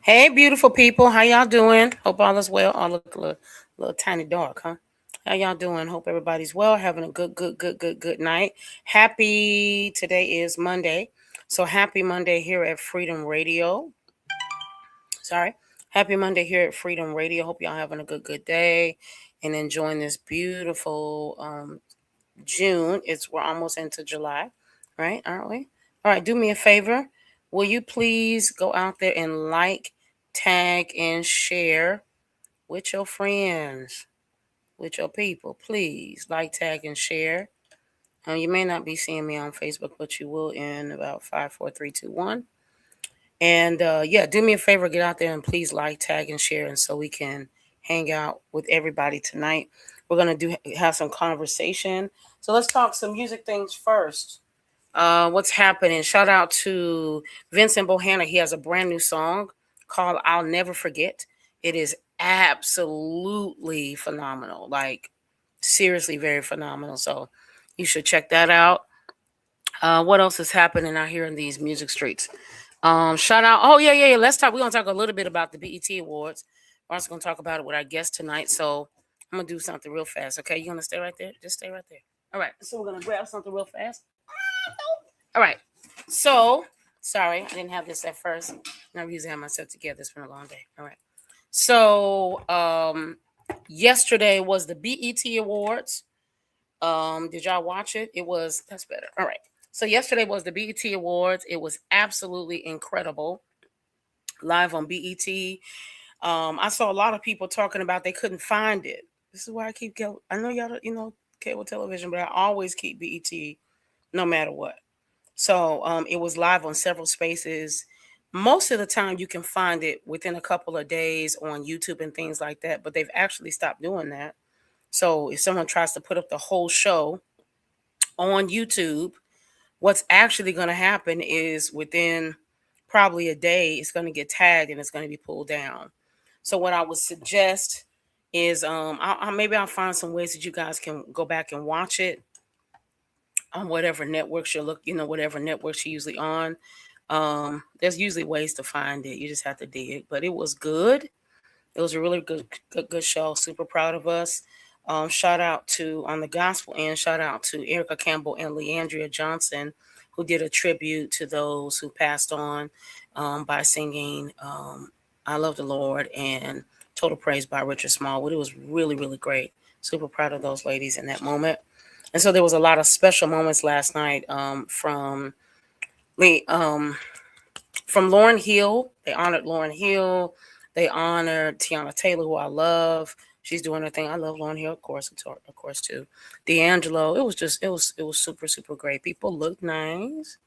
Hey, beautiful people. How y'all doing? Hope all is well. I look a little tiny dark, huh? How y'all doing? Hope everybody's well. Having a good night. Today is Monday. So happy Monday here at Freedom Radio. Happy Monday here at Freedom Radio. Hope y'all having a good day and enjoying this beautiful June. We're almost into July, right? Aren't we? All right, do me a favor. Will you please go out there and like, tag, and share with your friends, with your people. Please like, tag, and share. You may not be seeing me on Facebook, but you will in about 5, 4, 3, 2, 1. And yeah, do me a favor, get out there and please like, tag, and share, and so we can hang out with everybody tonight. We're gonna have some conversation. So let's talk some music things first. What's happening? Shout out to Vincent Bohanna. He has a brand new song called "I'll Never Forget." It is absolutely phenomenal. Like seriously, very phenomenal. So you should check that out. What else is happening out here in these music streets? Shout out. Oh, yeah. Let's talk. We're going to talk a little bit about the BET Awards. We're also going to talk about it with our guest tonight. So I'm going to do something real fast. Okay. You going to stay right there? Just stay right there. All right. So we're going to grab something real fast. All right. So, sorry. I didn't have this at first. I usually have myself together. It's been a long day. All right. So, yesterday was the BET Awards. Did y'all watch it? That's better. All right. So yesterday was the BET Awards. It was absolutely incredible. Live on BET. I saw a lot of people talking about they couldn't find it. This is why I keep going. I know y'all don't, cable television, but I always keep BET no matter what. So it was live on several spaces. Most of the time you can find it within a couple of days on YouTube and things like that, but they've actually stopped doing that. So if someone tries to put up the whole show on YouTube, what's actually going to happen is within probably a day, it's going to get tagged and it's going to be pulled down. So what I would suggest is maybe I'll find some ways that you guys can go back and watch it on whatever networks whatever networks you're usually on. There's usually ways to find it. You just have to dig. But it was good. It was a really good show. Super proud of us. Shout out to, on the gospel end, shout out to Erica Campbell and Leandria Johnson, who did a tribute to those who passed on by singing I Love the Lord and Total Praise by Richard Smallwood. It was really, really great. Super proud of those ladies in that moment. And so there was a lot of special moments last night from Lauryn Hill. They honored Lauryn Hill. They honored Tiana Taylor, who I love. She's doing her thing. I love Lauryn Hill, of course too. D'Angelo. It was super, super great. People looked nice.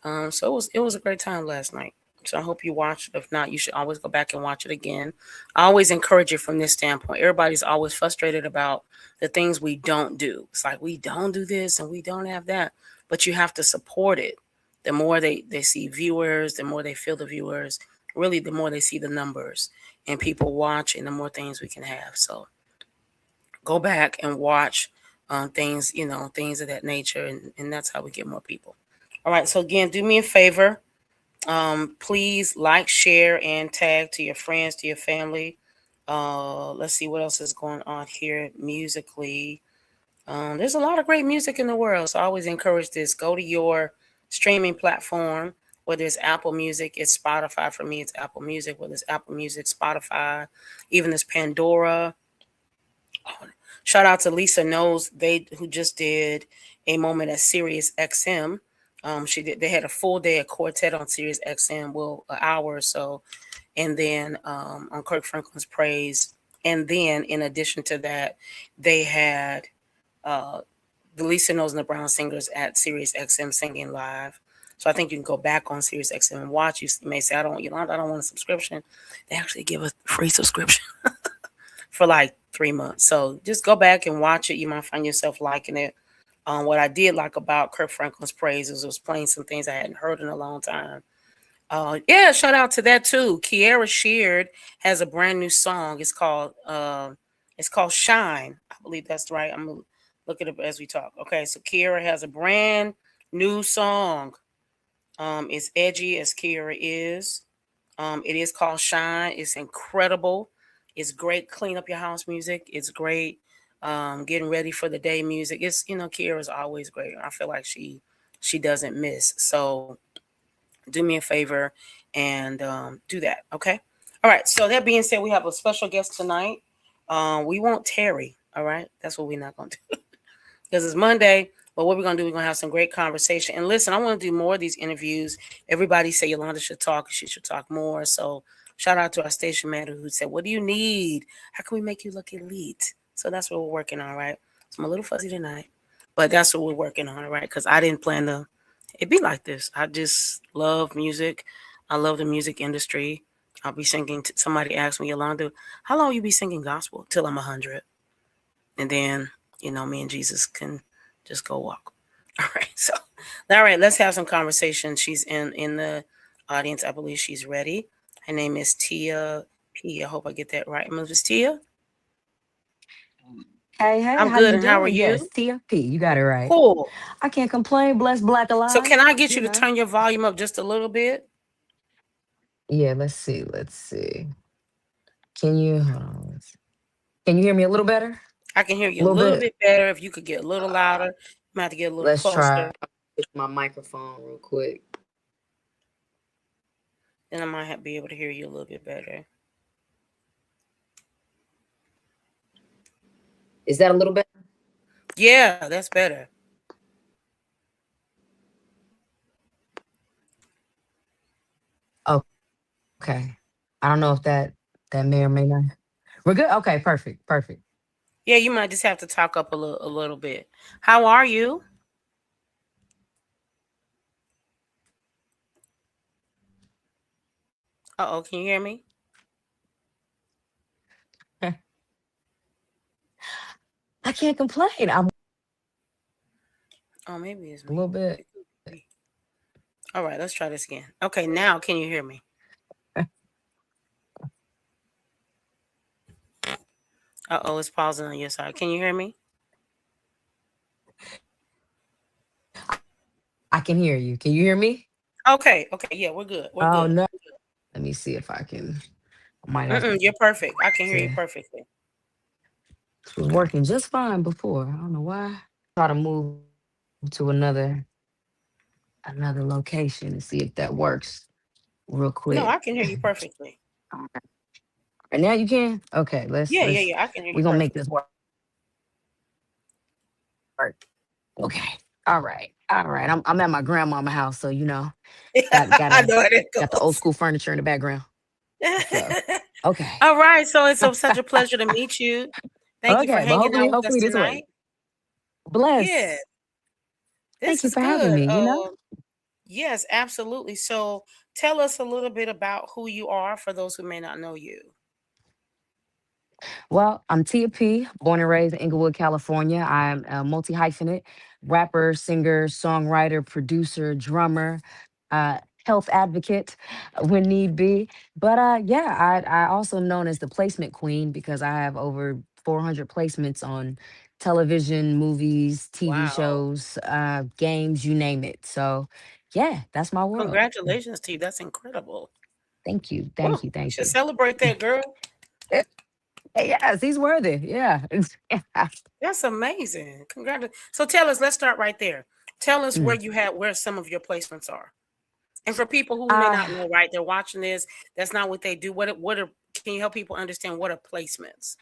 So it was a great time last night. So I hope you watched. If not, you should always go back and watch it again. I always encourage you from this standpoint. Everybody's always frustrated about the things we don't do. It's like we don't do this and we don't have that. But you have to support it. The more they see viewers, the more they feel the viewers, really the more they see the numbers and people watch, and the more things we can have. So go back and watch things, things of that nature. And that's how we get more people. All right. So again, do me a favor. Please like, share, and tag to your friends, to your family. Let's see what else is going on here musically. There's a lot of great music in the world. So I always encourage this. Go to your streaming platform, whether it's Apple Music, it's Spotify. For me, it's Apple Music, whether it's Apple Music, Spotify, even this Pandora. Shout out to Lisa Knowles, who just did a moment at Sirius XM. They had a full day of quartet on Sirius XM, an hour or so, and then on Kirk Franklin's Praise. And then in addition to that, they had the Lisa Knowles and the Brown Singers at Sirius XM singing live. So I think you can go back on Sirius XM and watch. You may say, I don't want a subscription. They actually give a free subscription for like 3 months. So just go back and watch it. You might find yourself liking it. What I did like about Kirk Franklin's Praise is it was playing some things I hadn't heard in a long time. Shout out to that too. Kiara Sheard has a brand new song. It's called Shine. I believe that's right. I'm gonna look it up as we talk. Okay, so Kiara has a brand new song. It's edgy as Kiara is. It is called Shine. It's incredible. It's great clean up your house music. It's great getting ready for the day music. It's Kiara's always great. I feel like she doesn't miss. So do me a favor and do that. Okay. All right. So that being said, we have a special guest tonight. We won't tarry. All right. That's what we're not going to do because it's Monday. But what we're going to do, we're going to have some great conversation. And listen, I want to do more of these interviews. Everybody say Yolanda should talk. She should talk more. So Shout out to our station manager who said, "What do you need? How can we make you look elite?" So that's what we're working on, right? So I'm a little fuzzy tonight, but that's what we're working on, right? Because I didn't plan to it be like this. I just love music. I love the music industry. I'll be singing. Somebody asked me, Yolanda, how long you be singing gospel? Till I'm 100. And then, me and Jesus can just go walk. All right. So, all right, let's have some conversation. She's in the audience. I believe she's ready. Her name is Tia P. I hope I get that right. Miss Tia? Hey, I'm how good. you And how are doing? Yes, you? TFP. You got it right. Cool. I can't complain. Blessed, black, So, alive. can I get you You to know. turn your volume up just a little bit? Yeah. Let's see. Let's see. Can you? Hold on. Can you hear me a little better? I can hear A you a little little bit. bit better. If you could get a little louder, Uh, you might have to get a little let's closer. try. Fix my microphone real quick. Then I might be able to hear you a little bit better. Is that a little better? Yeah, that's better. Okay. I don't know if that may or may not. We're good. Okay. Perfect. Perfect. Yeah, you might just have to talk up a little bit. How are you? Uh-oh, can you hear me? I can't complain. I'm Oh, maybe it's a little me. bit. It could be me. All right, let's try this again. Okay, now can you hear me? Uh-oh, it's pausing on your side. Can you hear me? I can hear you. Can you hear me? Okay, yeah, we're good. We're Oh good. no. Let me see if I can. I might have You're perfect. I can hear you to. perfectly. It was working just fine before. I don't know why. Try to move to another location and see if that works real No, quick. I can hear you perfectly. Alright. And now you can? Okay, Yeah, yeah, let's yeah. I can hear you we're gonna make perfectly. this work. Okay. All right. All right. I'm at my grandmama house, so got I gotta know how it got the old goes. school furniture in the background. So okay. All right, so it's such a pleasure to meet you. Thank you for Okay, but hanging hopefully, out with us hopefully this works. tonight. Yeah, Bless. this Thank you is for having good. me. Yes, absolutely. So tell us a little bit about who you are for those who may not know you. Well, I'm Tia P, born and raised in Inglewood, California. I'm a multi hyphenate rapper, singer, songwriter, producer, drummer, uh, health advocate when need be. But yeah, I also am known as the placement queen because I have over 400 placements on television, movies, TV Wow. shows, games, you name it. So yeah, that's my world. Congratulations to you. That's incredible. Thank you. Well, Thank you. you Thank should you. celebrate that, girl. Yes, he's worthy. Yeah. That's amazing. Congratulations. So tell us, let's start right there. Tell us Mm. where some of your placements are. And for people who may Uh, not know, right, they're watching this, that's not what they do. Can you help people understand what are placements?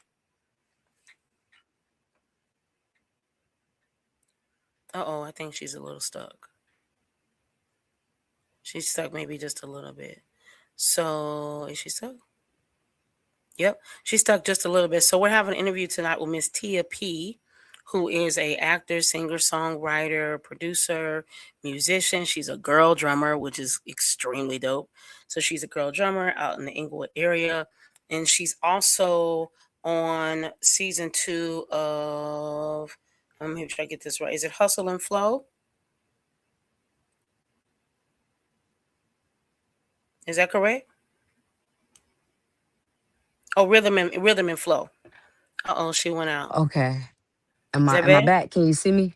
Uh-oh, I think she's a little stuck. She's stuck maybe just a little bit. So is she stuck? Yep, she's stuck just a little bit. So we're having an interview tonight with Miss Tia P, who is a actor, singer, songwriter, producer, musician. She's a girl drummer, which is extremely dope. So she's a girl drummer out in the Inglewood area, and she's also on season 2 of. Let me make sure I get this right. Is it Hustle and Flow? Is that correct? Oh, Rhythm and Flow. Uh-oh, she went out. okay. Is that Am I bad? back? Can you see me?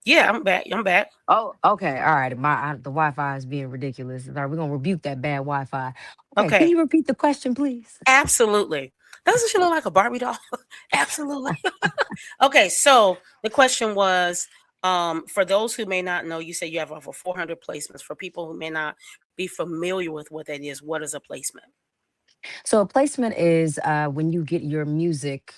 Yeah, I'm back. I'm back. Oh, okay. All right. The Wi-Fi is being ridiculous. All right, we're gonna rebuke that bad Wi-Fi. Okay. Can Okay. you repeat the question, please? Absolutely. Doesn't she look like a Barbie doll? Absolutely. Okay, so the question was, for those who may not know, you said you have over 400 placements. For people who may not be familiar with what that is, what is a placement? So a placement is when you get your music.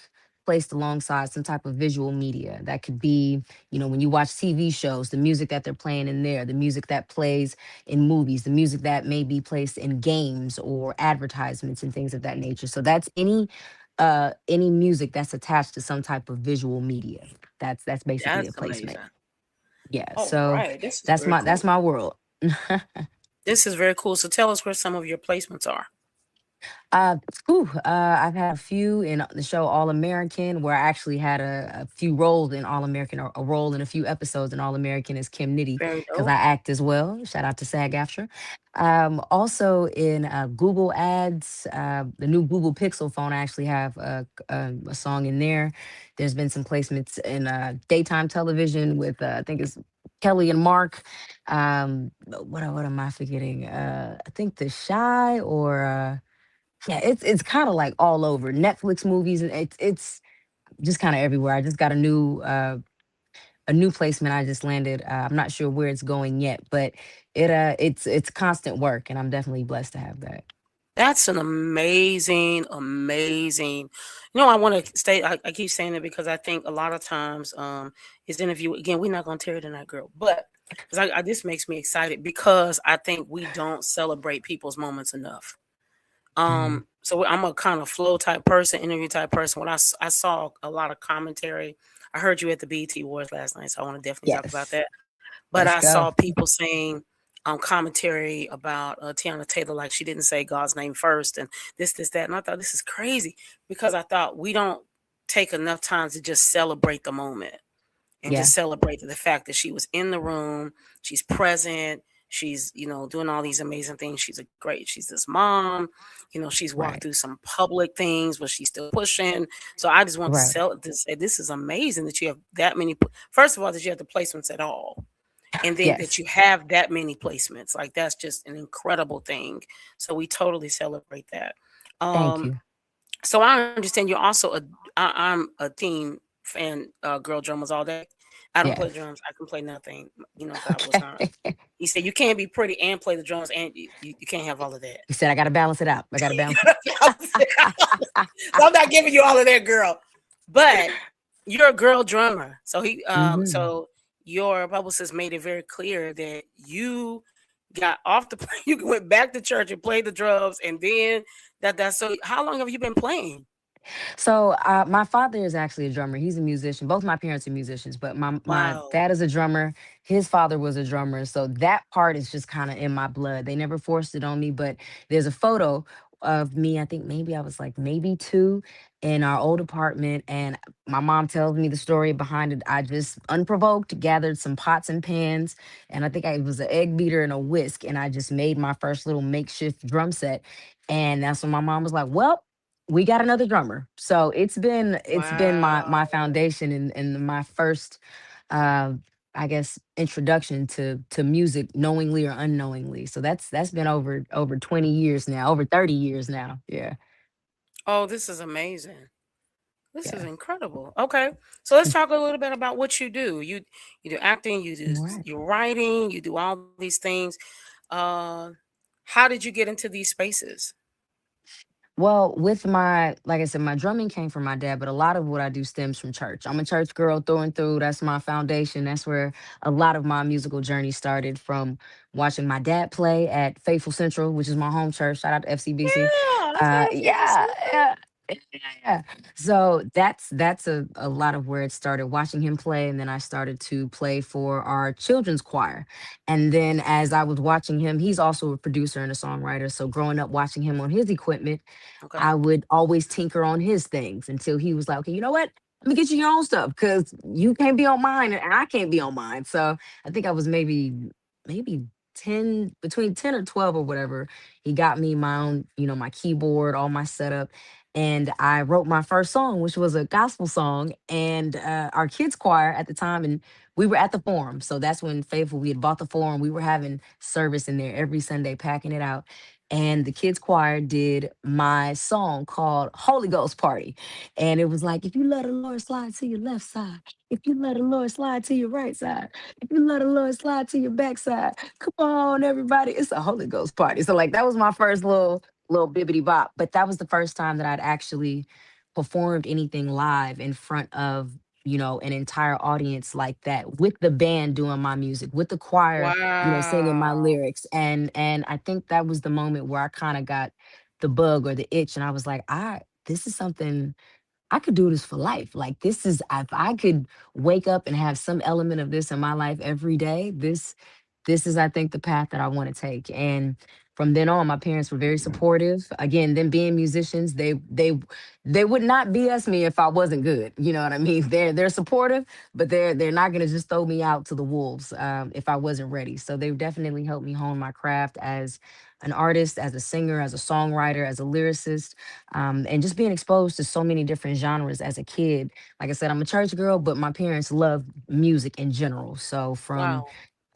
placed alongside some type of visual media. That could be, when you watch TV shows, the music that they're playing in there, the music that plays in movies, the music that may be placed in games or advertisements and things of that nature. So that's any music that's attached to some type of visual media. That's basically a That's placement. amazing. Yeah. All So right. This is that's very my cool. world. This is very cool. So tell us where some of your placements are. Uh, I've had a few in the show All American, where I actually had a few roles in All American, or a role in a few episodes in All American as Kim Nitty, Very because I dope. act as well. Shout out to SAG-AFTRA. Also in Google Ads, the new Google Pixel phone, I actually have a song in there. There's been some placements in daytime television with, I think it's Kelly and Mark. What am I forgetting? I think The Shy, or. Yeah, it's kind of like all over Netflix movies, and it's just kind of everywhere. I just got a new placement. I just landed. I'm not sure where it's going yet, but it's constant work, and I'm definitely blessed to have that. That's an amazing, amazing. I want to stay. I keep saying it because I think a lot of times, this interview again. We're not going to tear it tonight, girl, but because this makes me excited because I think we don't celebrate people's moments enough. Mhm. So I'm a kind of flow type person, interview type person. When I saw a lot of commentary, I heard you at the BET Awards last night, so I want to definitely talk about Yes, that. But let's I go. saw people saying commentary about Tiana Taylor, like she didn't say God's name first, and this, that, and I thought this is crazy because I thought we don't take enough time to just celebrate the moment and Yeah, just celebrate the fact that she was in the room, she's present, she's doing all these amazing things. She's this mom, she's walked right, through some public things, but she's still pushing. So I just want to right. sell to say this is amazing that you have that many. First of all, that you have the placements at all, and then that Yes, you have that many placements. Like that's just an incredible thing. So we totally celebrate that. thank Um, you. so I understand you're also I'm a theme fan, girl drummers all day. I don't play Yes. drums. I can play nothing. God was Okay. not. He said you can't be pretty and play the drums, and you can't have all of that. He said I got to balance it out. I got to balance. So I'm not giving you all of that, girl. But you're a girl drummer. Hmm. So your publicist made it very clear that you got off the you went back to church and played the drums, and then that's so. How long have you been playing? So my father is actually a drummer. He's a musician. Both my parents are musicians, but my Wow. dad is a drummer. His father was a drummer. So that part is just kind of in my blood. They never forced it on me, but there's a photo of me. I think maybe I was like maybe two in our old apartment, and my mom tells me the story behind it. I just unprovoked gathered some pots and pans, and I think it was an egg beater and a whisk, and I just made my first little makeshift drum set. And that's when my mom was like, "Well, we got another drummer." So it's been my Wow. foundation, and my first uh I guess introduction to music, knowingly or unknowingly. So that's been over 20 years now, over 30 years now. Yeah. Oh, this is amazing. This is Yeah. incredible. Okay, so let's talk a little bit about what you do. You do acting, Right. you're writing, you do all these things. Uh, how did you get into these spaces? Well, with my, like I said, my drumming came from my dad, but a lot of what I do stems from church. I'm a church girl through and through. That's my foundation. That's where a lot of my musical journey started, from watching my dad play at Faithful Central, which is my home church. Shout out to FCBC. Yeah, let's go to Favorite Yeah, Central. yeah. Yeah. So that's a lot of where it started, watching him play, and then I started to play for our children's choir. And then as I was watching him, he's also a producer and a songwriter. So growing up watching him on his equipment, Okay. I would always tinker on his things until he was like, "Okay, you know what? Let me get you your own stuff, because you can't be on mine and I can't be on mine." So I think I was maybe 10, between 10 or 12 or whatever. He got me my own, my keyboard, all my setup. And I wrote my first song, which was a gospel song. And our kids choir at the time, and we were at the forum. So that's when Faithful, we had bought the forum. We were having service in there every Sunday, packing it out. And the kids choir did my song called Holy Ghost Party. And it was like, if you let the Lord slide to your left side, if you let the Lord slide to your right side, if you let the Lord slide to your backside, come on, everybody. It's a Holy Ghost party. So like that was my first little bibbity bop. But that was the first time that I'd actually performed anything live in front of, an entire audience like that, with the band doing my music, with the choir, singing my Wow. lyrics. And I think that was the moment where I kind of got the bug or the itch, and I was like, I this is something I could do this for life. Like, this is, if I could wake up and have some element of this in my life every day, this is, I think, the path that I want to take. And from then on, my parents were very supportive. Again, them being musicians, they would not BS me if I wasn't good. You know what I mean? They're supportive, but they're not gonna just throw me out to the wolves if I wasn't ready. So they've definitely helped me hone my craft as an artist, as a singer, as a songwriter, as a lyricist, and just being exposed to so many different genres as a kid. Like I said, I'm a church girl, but my parents love music in general. So from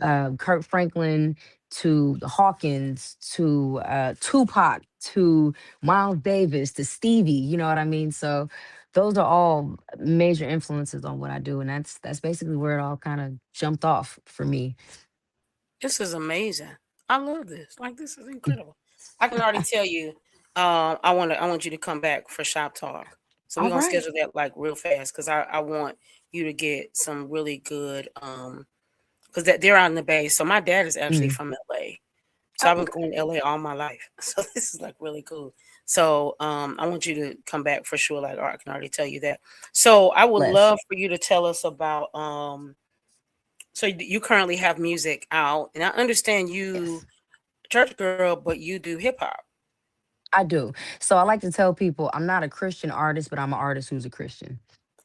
Wow. Kurt Franklin to the Hawkins to Tupac to Miles Davis to Stevie, you know what I mean? So those are all major influences on what I do, and that's basically where it all kind of jumped off for me. This is amazing. I love this. Like, this is incredible. I can already tell you. I want you to come back for shop talk. So we're All gonna right. schedule that like real fast because I want you to get some really good because that they're out in the Bay. So my dad is actually Mm. from LA. So Oh, I've been okay. going to LA all my life. So this is like really cool. So I want you to come back for sure. Like, I can already tell you that. So I would Bless. love for you to tell us about so you currently have music out, and I understand you Yes. church girl, but you do hip hop. I do. So I like to tell people I'm not a Christian artist, but I'm an artist who's a Christian.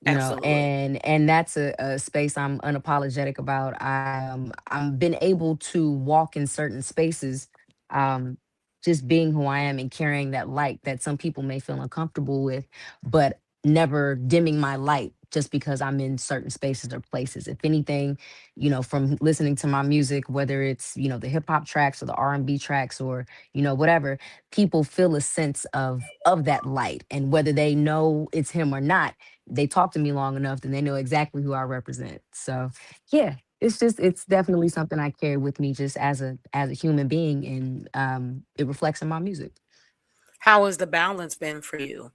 Absolutely. And that's a space I'm unapologetic about. I'm been able to walk in certain spaces, um, just being who I am and carrying that light that some people may feel uncomfortable with, but never dimming my light just because I'm in certain spaces or places. If anything, from listening to my music, whether it's, the hip hop tracks or the R&B tracks or, whatever, people feel a sense of that light. And whether they know it's him or not, they talk to me long enough, then they know exactly who I represent. So yeah, it's definitely something I carry with me just as a human being, and it reflects in my music. How has the balance been for you?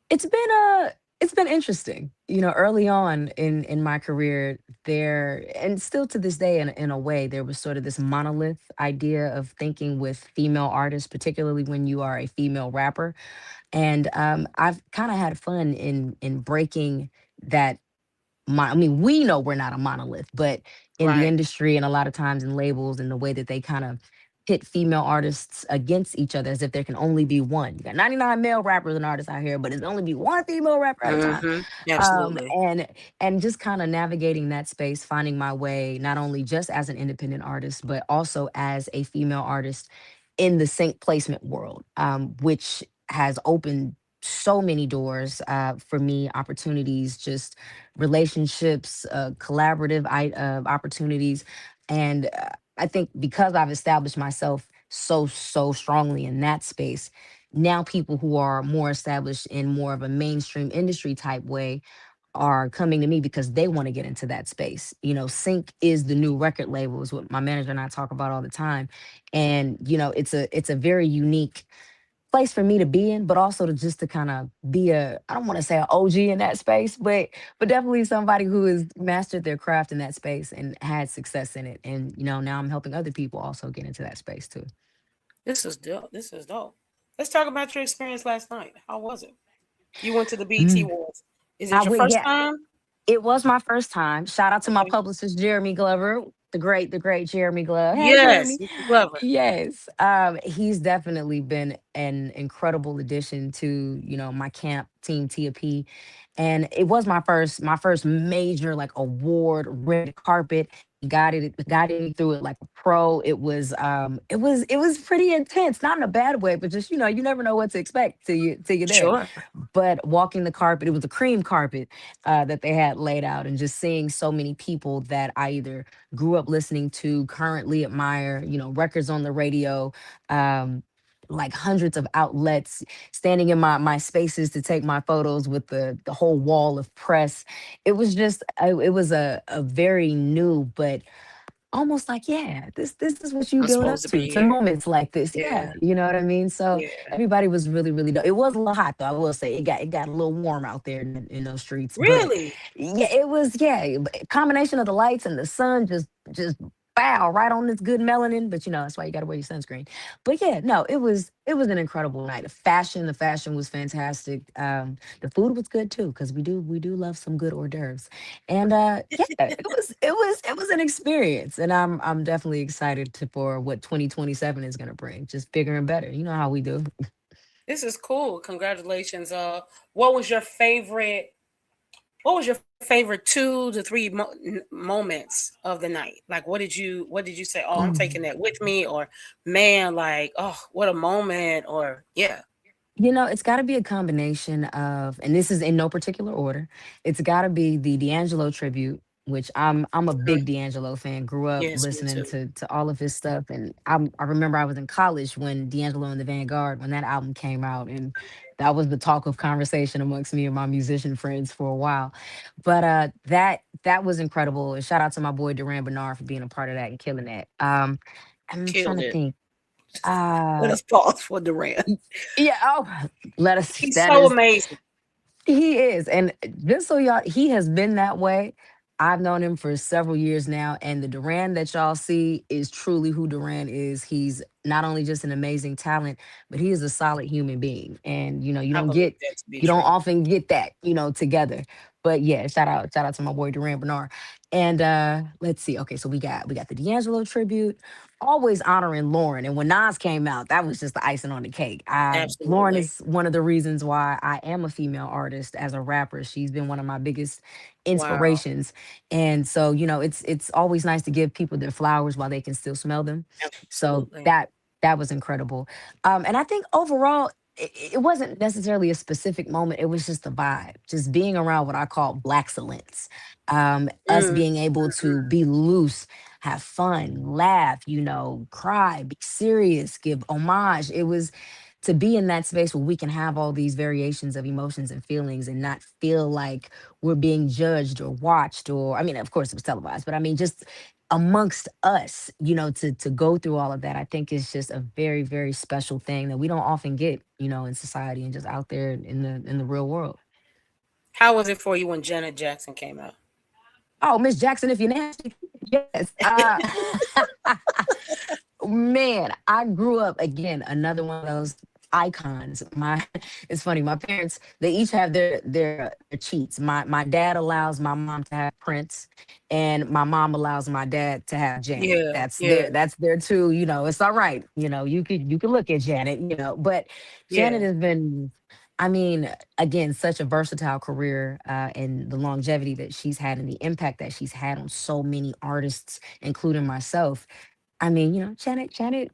It's been it's been interesting. Early on in my career, there, and still to this day, in a way, there was sort of this monolith idea of thinking with female artists, particularly when you are a female rapper. And I've kind of had fun in breaking that. I mean, we know we're not a monolith, but in the Right. industry and a lot of times in labels and the way that they kind of pit female artists against each other as if there can only be one. You got 99 male rappers and artists out here, but it's only be one female rapper at a time. Mm-hmm. Um, Absolutely. and and just kind of navigating that space, finding my way not only just as an independent artist, but also as a female artist in the sync placement world, which has opened so many doors for me, opportunities, just relationships, collaborative opportunities. And I think because I've established myself so strongly in that space, now people who are more established in more of a mainstream industry type way are coming to me because they want to get into that space. Sync is the new record label, is what my manager and I talk about all the time. And it's a very unique place for me to be in, but also to just to kind of be I don't want to say an OG in that space, but definitely somebody who has mastered their craft in that space and had success in it. And now I'm helping other people also get into that space too. This is dope. This is dope. Let's talk about your experience last night. How was it? You went to the BT Mm. Awards. Is I it your would, first yeah. time? It was my first time. Shout out to my Okay. publicist, Jeremy Glover, the great Jeremy Glove. Hey, Yes, Jeremy. Mr. Glover. Yes. He's definitely been an incredible addition to, my camp team TP. And it was my first major like award red carpet. He guided me through it like a pro. It was pretty intense, not in a bad way, but just, you never know what to expect till you're there. Sure. But walking the carpet, it was a cream carpet that they had laid out, and just seeing so many people that I either grew up listening to, currently admire, records on the radio, um, like hundreds of outlets, standing in my spaces to take my photos with the whole wall of press. It was just, it was a very new but almost like, yeah, this is what you I'm build supposed up to be to here. moments like this. Yeah. Yeah, you know what I mean? So Yeah. everybody was really, really dope. It was a little hot though. I will say it got a little warm out there in those streets. But Really? yeah, it was, yeah, combination of the lights and the sun just bow right on this good melanin. But that's why you gotta wear your sunscreen. But yeah, no, it was an incredible night. The fashion was fantastic. The food was good too, because we do love some good hors d'oeuvres. And yeah, it was an experience, and I'm definitely excited for what 2027 is gonna bring. Just bigger and better. You know how we do. This is cool. Congratulations. What was your favorite? What was your favorite 2 to 3 moments of the night? Like, what did you say? Oh, I'm taking that with me, or man, like, oh, what a moment, or yeah, It's got to be a combination of, and this is in no particular order. It's got to be the D'Angelo tribute, which I'm a mhm, big D'Angelo fan. Grew up yes, me listening too. to all of his stuff, and I remember I was in college when D'Angelo and the Vanguard, when that album came out, and that was the talk of conversation amongst me and my musician friends for a while. But that was incredible. And shout out to my boy Duran Bernard for being a part of that and killing that. I'm trying Killed to it. think. Let Uh, us pause for Durant. yeah. Oh, let us. He's That so is. amazing. He is. And just so y'all, he has been that way. I've known him for several years now. And the Duran that y'all see is truly who Duran is. He's not only just an amazing talent, but he is a solid human being. And you I don't believe get that to be you don't true. often get that, together. But yeah, shout out to my boy Duran Bernard. And let's see. Okay, so we got the D'Angelo tribute, always honoring Lauren. And when Nas came out, that was just the icing on the cake. Lauren Absolutely. is one of the reasons why I am a female artist as a rapper. She's been one of my biggest Wow. inspirations. And so, it's always nice to give people their flowers while they can still smell them. So Absolutely. that was incredible. And I think overall, it wasn't necessarily a specific moment. It was just a vibe, just being around what I call black excellence. Us Mm, being able to be loose, have fun, laugh, cry, be serious, give homage. It was to be in that space where we can have all these variations of emotions and feelings and not feel like we're being judged or watched, or I mean, of course it was televised, but I mean just amongst us, to go through all of that, I think is just a very, very special thing that we don't often get, in society and just out there in the real world. how was it for you when Janet Jackson came out? Oh, Miss Jackson, if you're nasty, yes. Man, I grew up again, another one of those icons. It's funny. My parents, they each have their cheats. My dad allows my mom to have Prince, and my mom allows my dad to have Janet. Yeah, That's yeah, their two. It's all right. You could look at Janet. But Janet yeah. has been. I mean, again, such a versatile career, and the longevity that she's had and the impact that she's had on so many artists, including myself. I mean, Janet's Janet.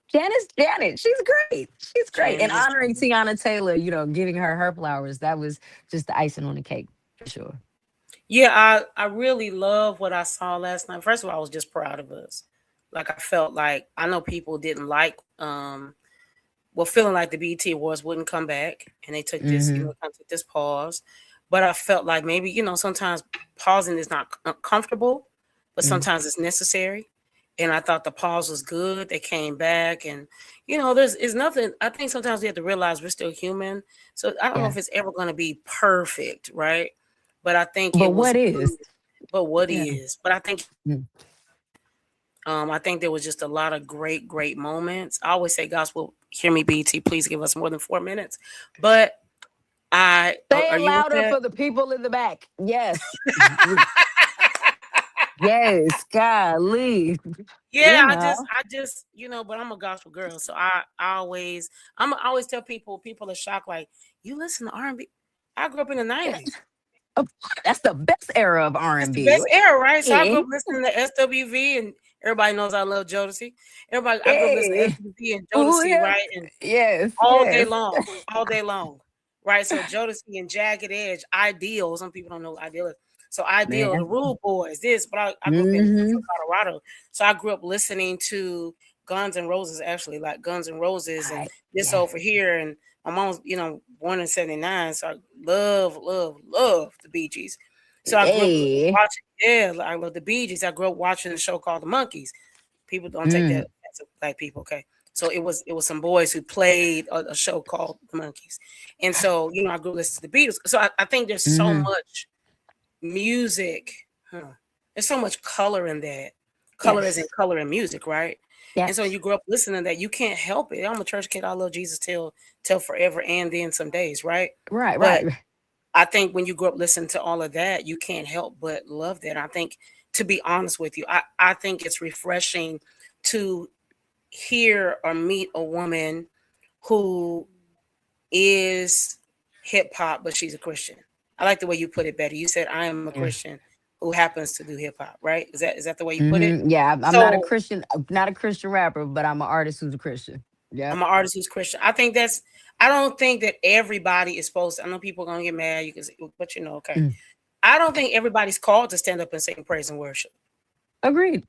She's great. She's great. And Janet is honoring great. Tiana Taylor, giving her flowers, that was just the icing on the cake for sure. Yeah, I really love what I saw last night. First of all, I was just proud of us. Like I felt like I know people didn't like well feeling like the BET Awards wouldn't come back and they took this, Hmm. kind of took this pause. But I felt like maybe, sometimes pausing is not comfortable, but sometimes it's necessary. And I thought the pause was good. They came back and there's is nothing. I think sometimes we have to realize we're still human. So I don't know Yeah. if it's ever going to be perfect, right? But I think But it was what good. is? But what Yeah. is? But I think Mm. I think there was just a lot of great, great moments. I always say, Gospel, hear me, BT, please give us more than 4 minutes. But Say are it you with louder that? for the people in the back. Yes. Yes. Golly. Yeah, You know. I just, but I'm a gospel girl, so I always tell people are shocked, like you listen to R&B. I grew up in the Yeah. '90s. That's the best era of That's the R&B. best era, right? So I grew Hey. up listening to SWV, and everybody knows I love Jodeci. I grew up listening to Hey. SWV and Ooh, Jodeci, yeah. right? And Yes. all Yes. day long, right? So Jodeci and Jagged Edge, Ideal. Some people don't know what Ideal is. So Ideal, the Man. Rude Boys, this. But I grew up in Hmm. Colorado, so I grew up listening to Guns N' Roses, actually, like Guns N' Roses, and this Yeah. over here. And my mom's, born in '79, so I love, love, love the Bee Gees. So I grew up Hey. watching. Yeah, I love the Bee Gees. I grew up watching a show called The Monkees. People don't take that Mm, as black people, okay? So it was some boys who played a show called The Monkees, and so I grew up listening to the Beatles. So I think there's so hmm much music. There's so much color in that. Color is in Yes. color in music, right? And so when Yes. you grow up listening to that, you can't help it. I'm a church kid. I love Jesus till forever and then some days, right? Right. But Right. I think when you grow up listening to all of that, you can't help but love that. I think, to be honest with you, I think it's refreshing to hear or meet a woman who is hip hop, but she's a Christian. I like the way you put it, Betty. You said I am a Yeah. Christian who happens to do hip hop, right? Is that the way you put it? Yeah. I'm not a So Christian. Not a Christian rapper, but I'm an artist who's a Christian. I'm Yep. an artist who's Christian. I don't think that everybody is supposed to. I know people are gonna get mad, but okay. Mm. I don't think everybody's called to stand up and sing praise and worship. Agreed.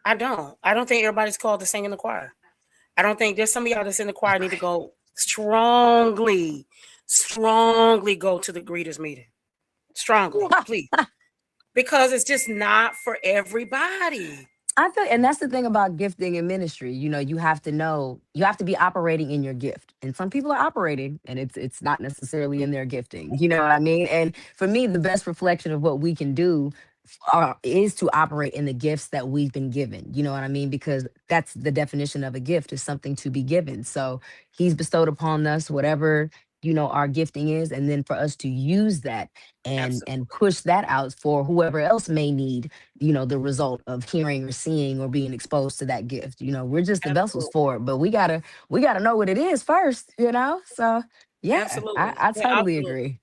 I don't. I don't think everybody's called to sing in the choir. I don't think there's some of y'all that's in the choir need to Agreed. go strongly, strongly go to the greeters meeting. Strongly, please. Because it's just not for everybody. I feel, and that's the thing about gifting and ministry. You have to know, you have to be operating in your gift. And some people are operating, and it's not necessarily in their gifting. You know what I mean? And for me, the best reflection of what we can do is to operate in the gifts that we've been given. You know what I mean? Because that's the definition of a gift, is something to be given. So he's bestowed upon us whatever our gifting is, and then for us to use that and Absolutely. push that out for whoever else may need the result of hearing or seeing or being exposed to that gift. We're just the vessels Absolutely. for it, but we gotta know what it is first. So yeah, I, Absolutely. I Yeah, totally absolutely. agree.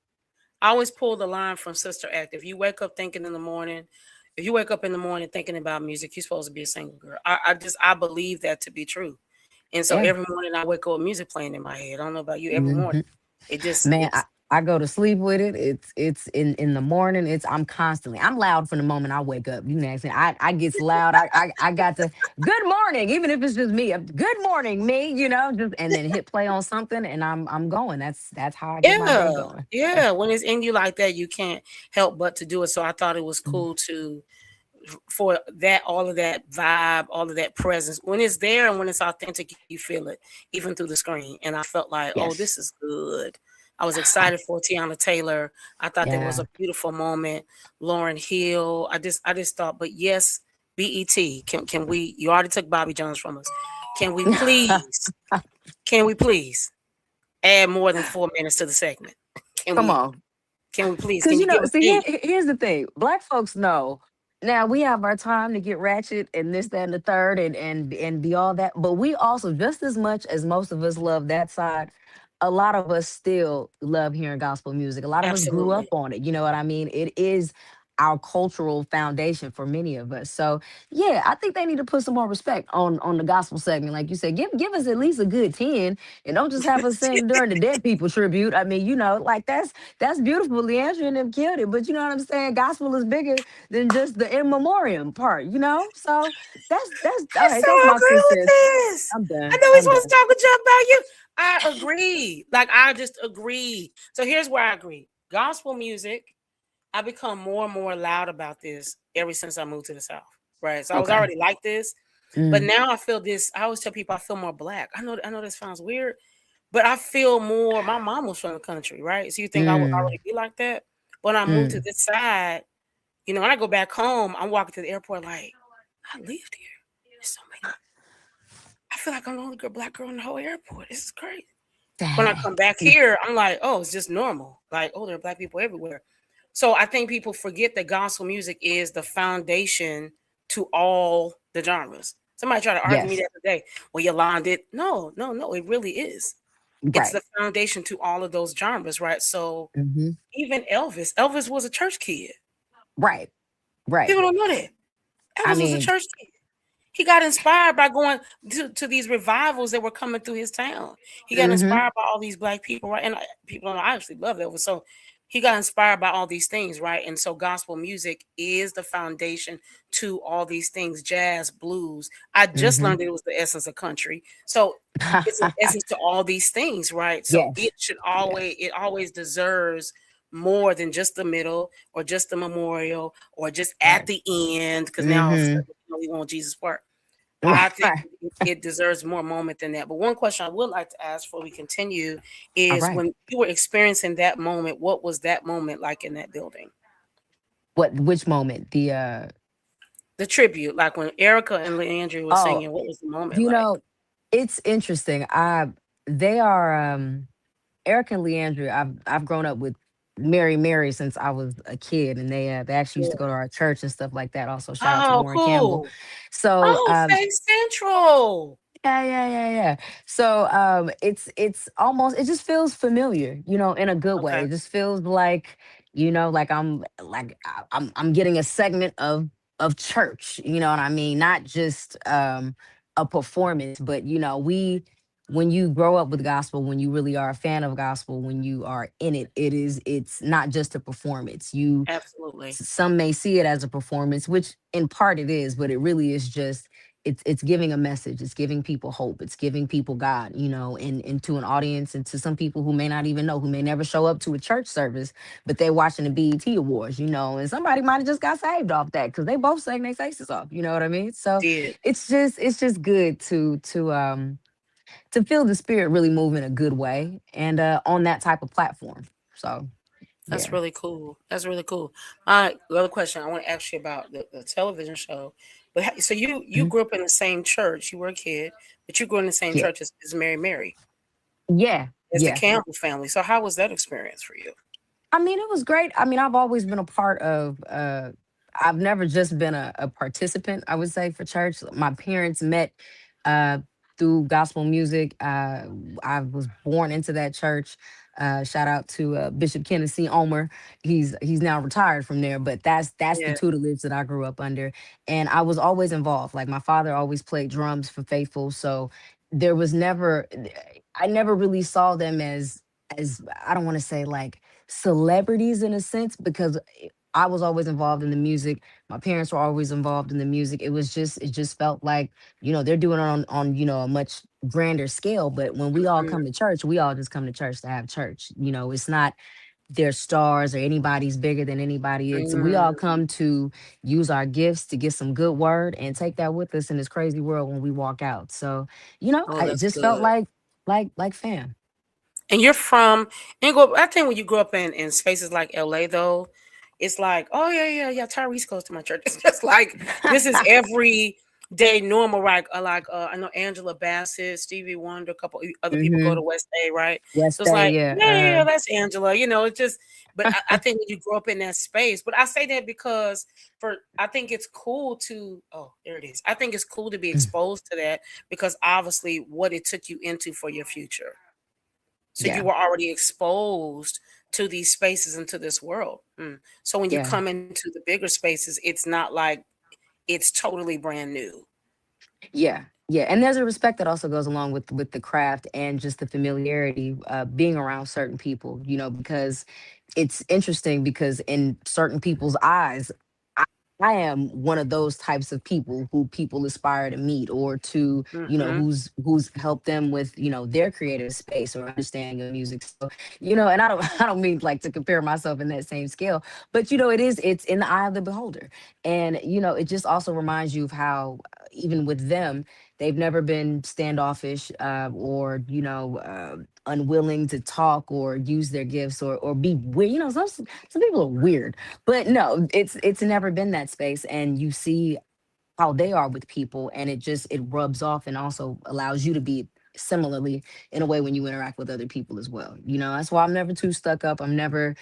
I always pull the line from Sister Act. If you wake up in the morning thinking about music, you're supposed to be a single girl. I believe that to be true. And so Yeah. every morning I wake up with music playing in my head. I don't know about you, every morning. Mhm. It just Man, I, it's I go to sleep with it. It's in the morning. I'm loud from the moment I wake up. You know what I'm saying? I gets loud. I got to good morning, even if it's just me. Good morning, me. Just and then hit play on something, and I'm going. That's how I get my day yeah, going. So, yeah. When it's in you like that, you can't help but to do it. So I thought it was mm, cool for that, all of that vibe, all of that presence. When it's there and when it's authentic, you feel it even through the screen. And I felt like, oh, this yes. is good. I was excited for Tiana Taylor. I thought that was Yeah. a beautiful moment. Lauren Hill. I just thought, but yes, BET. Can we? You already took Bobby Jones from us. Can we please? Can we please add more than 4 minutes to the segment? Can Come we? on. Can we please? Because Can you give us see, D? here's the thing. Black folks know now we have our time to get ratchet and this, that, and the third, and be all that. But we also, just as much as most of us love that side, a lot of us still love hearing gospel music. A lot of us grew up Absolutely. on it. You know what I mean? It is our cultural foundation for many of us. So yeah, I think they need to put some more respect on the gospel segment. Like you said, give us at least a good 10, and don't just have us sing during the dead people tribute. I mean, like that's beautiful. Leandra and them killed it. But you know what I'm saying? Gospel is bigger than just the in memoriam part. So that's all I right. That's so my two agree with cents. this. I'm I done. know we're I'm supposed done. to talk with you about you. I agree. Like I just agree. So here's where I agree. Gospel music, I become more and more loud about this ever since I moved to the South. Right. So I was Okay. already like this, but Mm, now I feel this. I always tell people I feel more black. I know this sounds weird, but I feel more. My mom was from the country, right? So you think I would mm, already be like that? When I moved to mm. this side, when I go back home, I'm walking to the airport like I lived here. There's so many. I feel like I'm the only black girl in the whole airport. This is crazy. When I Dang. come back here, I'm like, oh, it's just normal. Like, oh, there are black people everywhere. So I think people forget that gospel music is the foundation to all the genres. Somebody tried to argue me the Yes. other day. Well, Yolanda, no, no, no, it really is. It's Right. the foundation to all of those genres, right? So Hmm. even Elvis was a church kid. Right. Right. People don't know that. I Elvis was a mean, church kid. He got inspired by going to these revivals that were coming through his town. He got hmm inspired by all these black people, right? And people don't know, I actually love Elvis. So he got inspired by all these things, right? And so gospel music is the foundation to all these things, jazz, blues. I just hmm learned that it was the essence of country. So it's an essence to all these things, right? So yes. it should Yes. always, it always deserves more than just the middle or just the memorial or just at Right. the end, because now all of a Mm-hmm. sudden, we want Jesus' work. I think Right. it deserves more moment than that. But one question I would like to ask before we continue All is, right. when you were experiencing that moment, what was that moment like in that building? Which moment? The tribute, like when Erica and Leandria were Oh, singing, what was the moment you like? know, it's interesting. They are Eric and Leandria. I've grown up with Mary since I was a kid, and they actually used to Yeah. go to our church and stuff like that. Also, shout out to Oh, Warren Campbell. cool. So Oh, Faith Central. yeah. So it's almost, it just feels familiar, in a good way. Okay. It just feels like, like I'm getting a segment of church, you know what I mean? Not just a performance, but we when you grow up with gospel, when you really are a fan of gospel, when you are in it, it's not just a performance. Absolutely. Some may see it as a performance, which in part it is, but it really is just, it's giving a message, it's giving people hope, it's giving people God, and to an audience, and to some people who may not even know, who may never show up to a church service, but they're watching the BET Awards, and somebody might have just got saved off that because they both sang their faces off. You know what I mean? So Did. it's just good to feel the spirit really move in a good way, and on that type of platform. So That's yeah. really cool. That's really cool. My other question I want to ask you about the television show. But so you Mhm. grew up in the same church. You were a kid, but you grew in the same Yeah. church as Mary, Yeah. as the Yeah. Campbell family. So how was that experience for you? I mean, it was great. I mean, I've always been a part of I've never just been a participant, I would say, for church. My parents met uh through gospel music. I was born into that church. Shout out to Bishop Kenneth Omer. He's now retired from there, but that's the Yeah. tutelage that I grew up under. And I was always involved. Like, my father always played drums for Faithful. So there was never I never really saw them as, I don't want to say like celebrities in a sense, because I was always involved in the music. My parents were always involved in the music. It just felt like, they're doing it on a much grander scale. But when we all Mhm. come to church, we all just come to church to have church. It's not their stars or anybody's bigger than anybody. It's we all Mm. come to use our gifts to get some good word and take that with us in this crazy world when we walk out. So, Oh, I that's just felt good. like fam. And you're from Inglewood. I think when you grow up in spaces like LA, though, it's like, oh yeah. Tyrese goes to my church. It's just like this is every day normal, right? I know Angela Bassett, Stevie Wonder, a couple other people go to Hmm. West A, right? West So it's Day, like, yeah. yeah, that's Angela. It's just. But I think when you grow up in that space, but I say that because I think it's cool to. Oh, there it is. I think it's cool to be exposed to that because obviously what it took you into for your future. So you Yeah, were already exposed to these spaces and to this world. So when you yeah. come into the bigger spaces, it's not like it's totally brand new. Yeah, and there's a respect that also goes along with the craft and just the familiarity, being around certain people, because it's interesting, because in certain people's eyes, I, I am one of those types of people who people aspire to meet, or to, Hmm. who's helped them with, their creative space or understanding of music. So, and I don't I don't mean like to compare myself in that same scale, but it's in the eye of the beholder. And it just also reminds you of how, even with them, they've never been standoffish, or unwilling to talk or use their gifts, or be weird. Some people are weird, but no, it's never been that space. And you see how they are with people, and it rubs off, and also allows you to be similarly in a way when you interact with other people as well. That's why I'm never too stuck up. I'm never,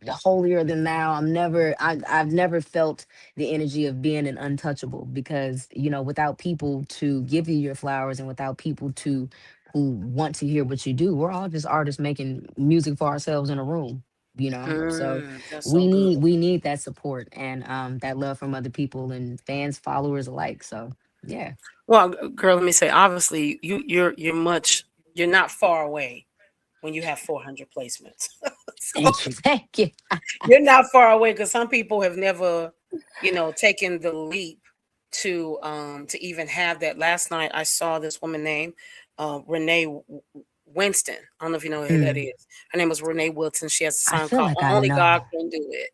holier than thou. I've never felt the energy of being an untouchable, because without people to give you your flowers, and without people to who want to hear what you do, we're all just artists making music for ourselves in a room. So That's so we good. need we need that support, and that love from other people, and fans, followers alike. So yeah. Well, girl, let me say, obviously, you're not far away when you have 400 placements. So Thank you. Thank you. you're not far away because some people have never, taken the leap to even have that. Last night I saw this woman named Renee Winston. I don't know if you know who that Mm. is. Her name was Renee Wilson. She has a I song feel called like I "Only God know. Can Do It."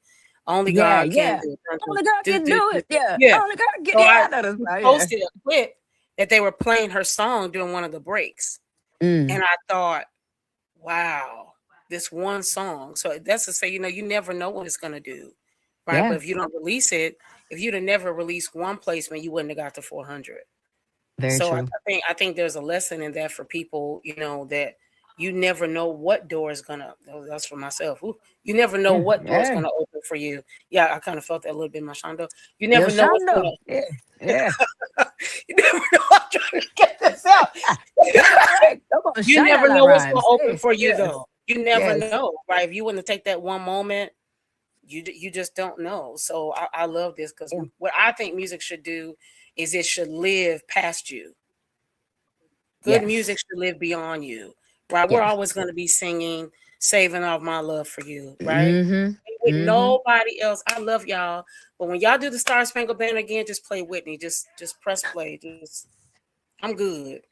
Only Yeah, God can yeah. do it. Only God Do, can do, do do. it. Yeah. Yeah. Only God can. So Yeah, I know this she song. Yeah. posted a clip that they were playing her song during one of the breaks, Mm. and I thought, wow, this one song. So that's to say, you never know what it's gonna do, right? But Yeah. if you don't release it, if you'd have never released one placement, you wouldn't have got to 400. Very So true. I think there's a lesson in that for people, that you never know what door is gonna. Oh, that's for myself. Ooh, you never know Yeah. what door is Yeah. gonna open for you. Yeah, I kind of felt that a little bit in my shondo. You Yo, never know what's gonna. Shondo. Yeah. Yeah. You never know. I'm trying to get this out. That's all right. Come on, You never Shonda know what's gonna rhymes. open Hey. for you Yes. though. You never Yes. know, right? If you wouldn't take that one moment, you just don't know. So I love this because Yeah. what I think music should do is it should live past you. Good music Yes. should live beyond you, right? We're Yes. always going to be singing, saving off my love for you, right? Mm-hmm. With Mm-hmm. nobody else. I love y'all, but when y'all do the Star Spangled Banner again, just play Whitney. Just press play. Just I'm good.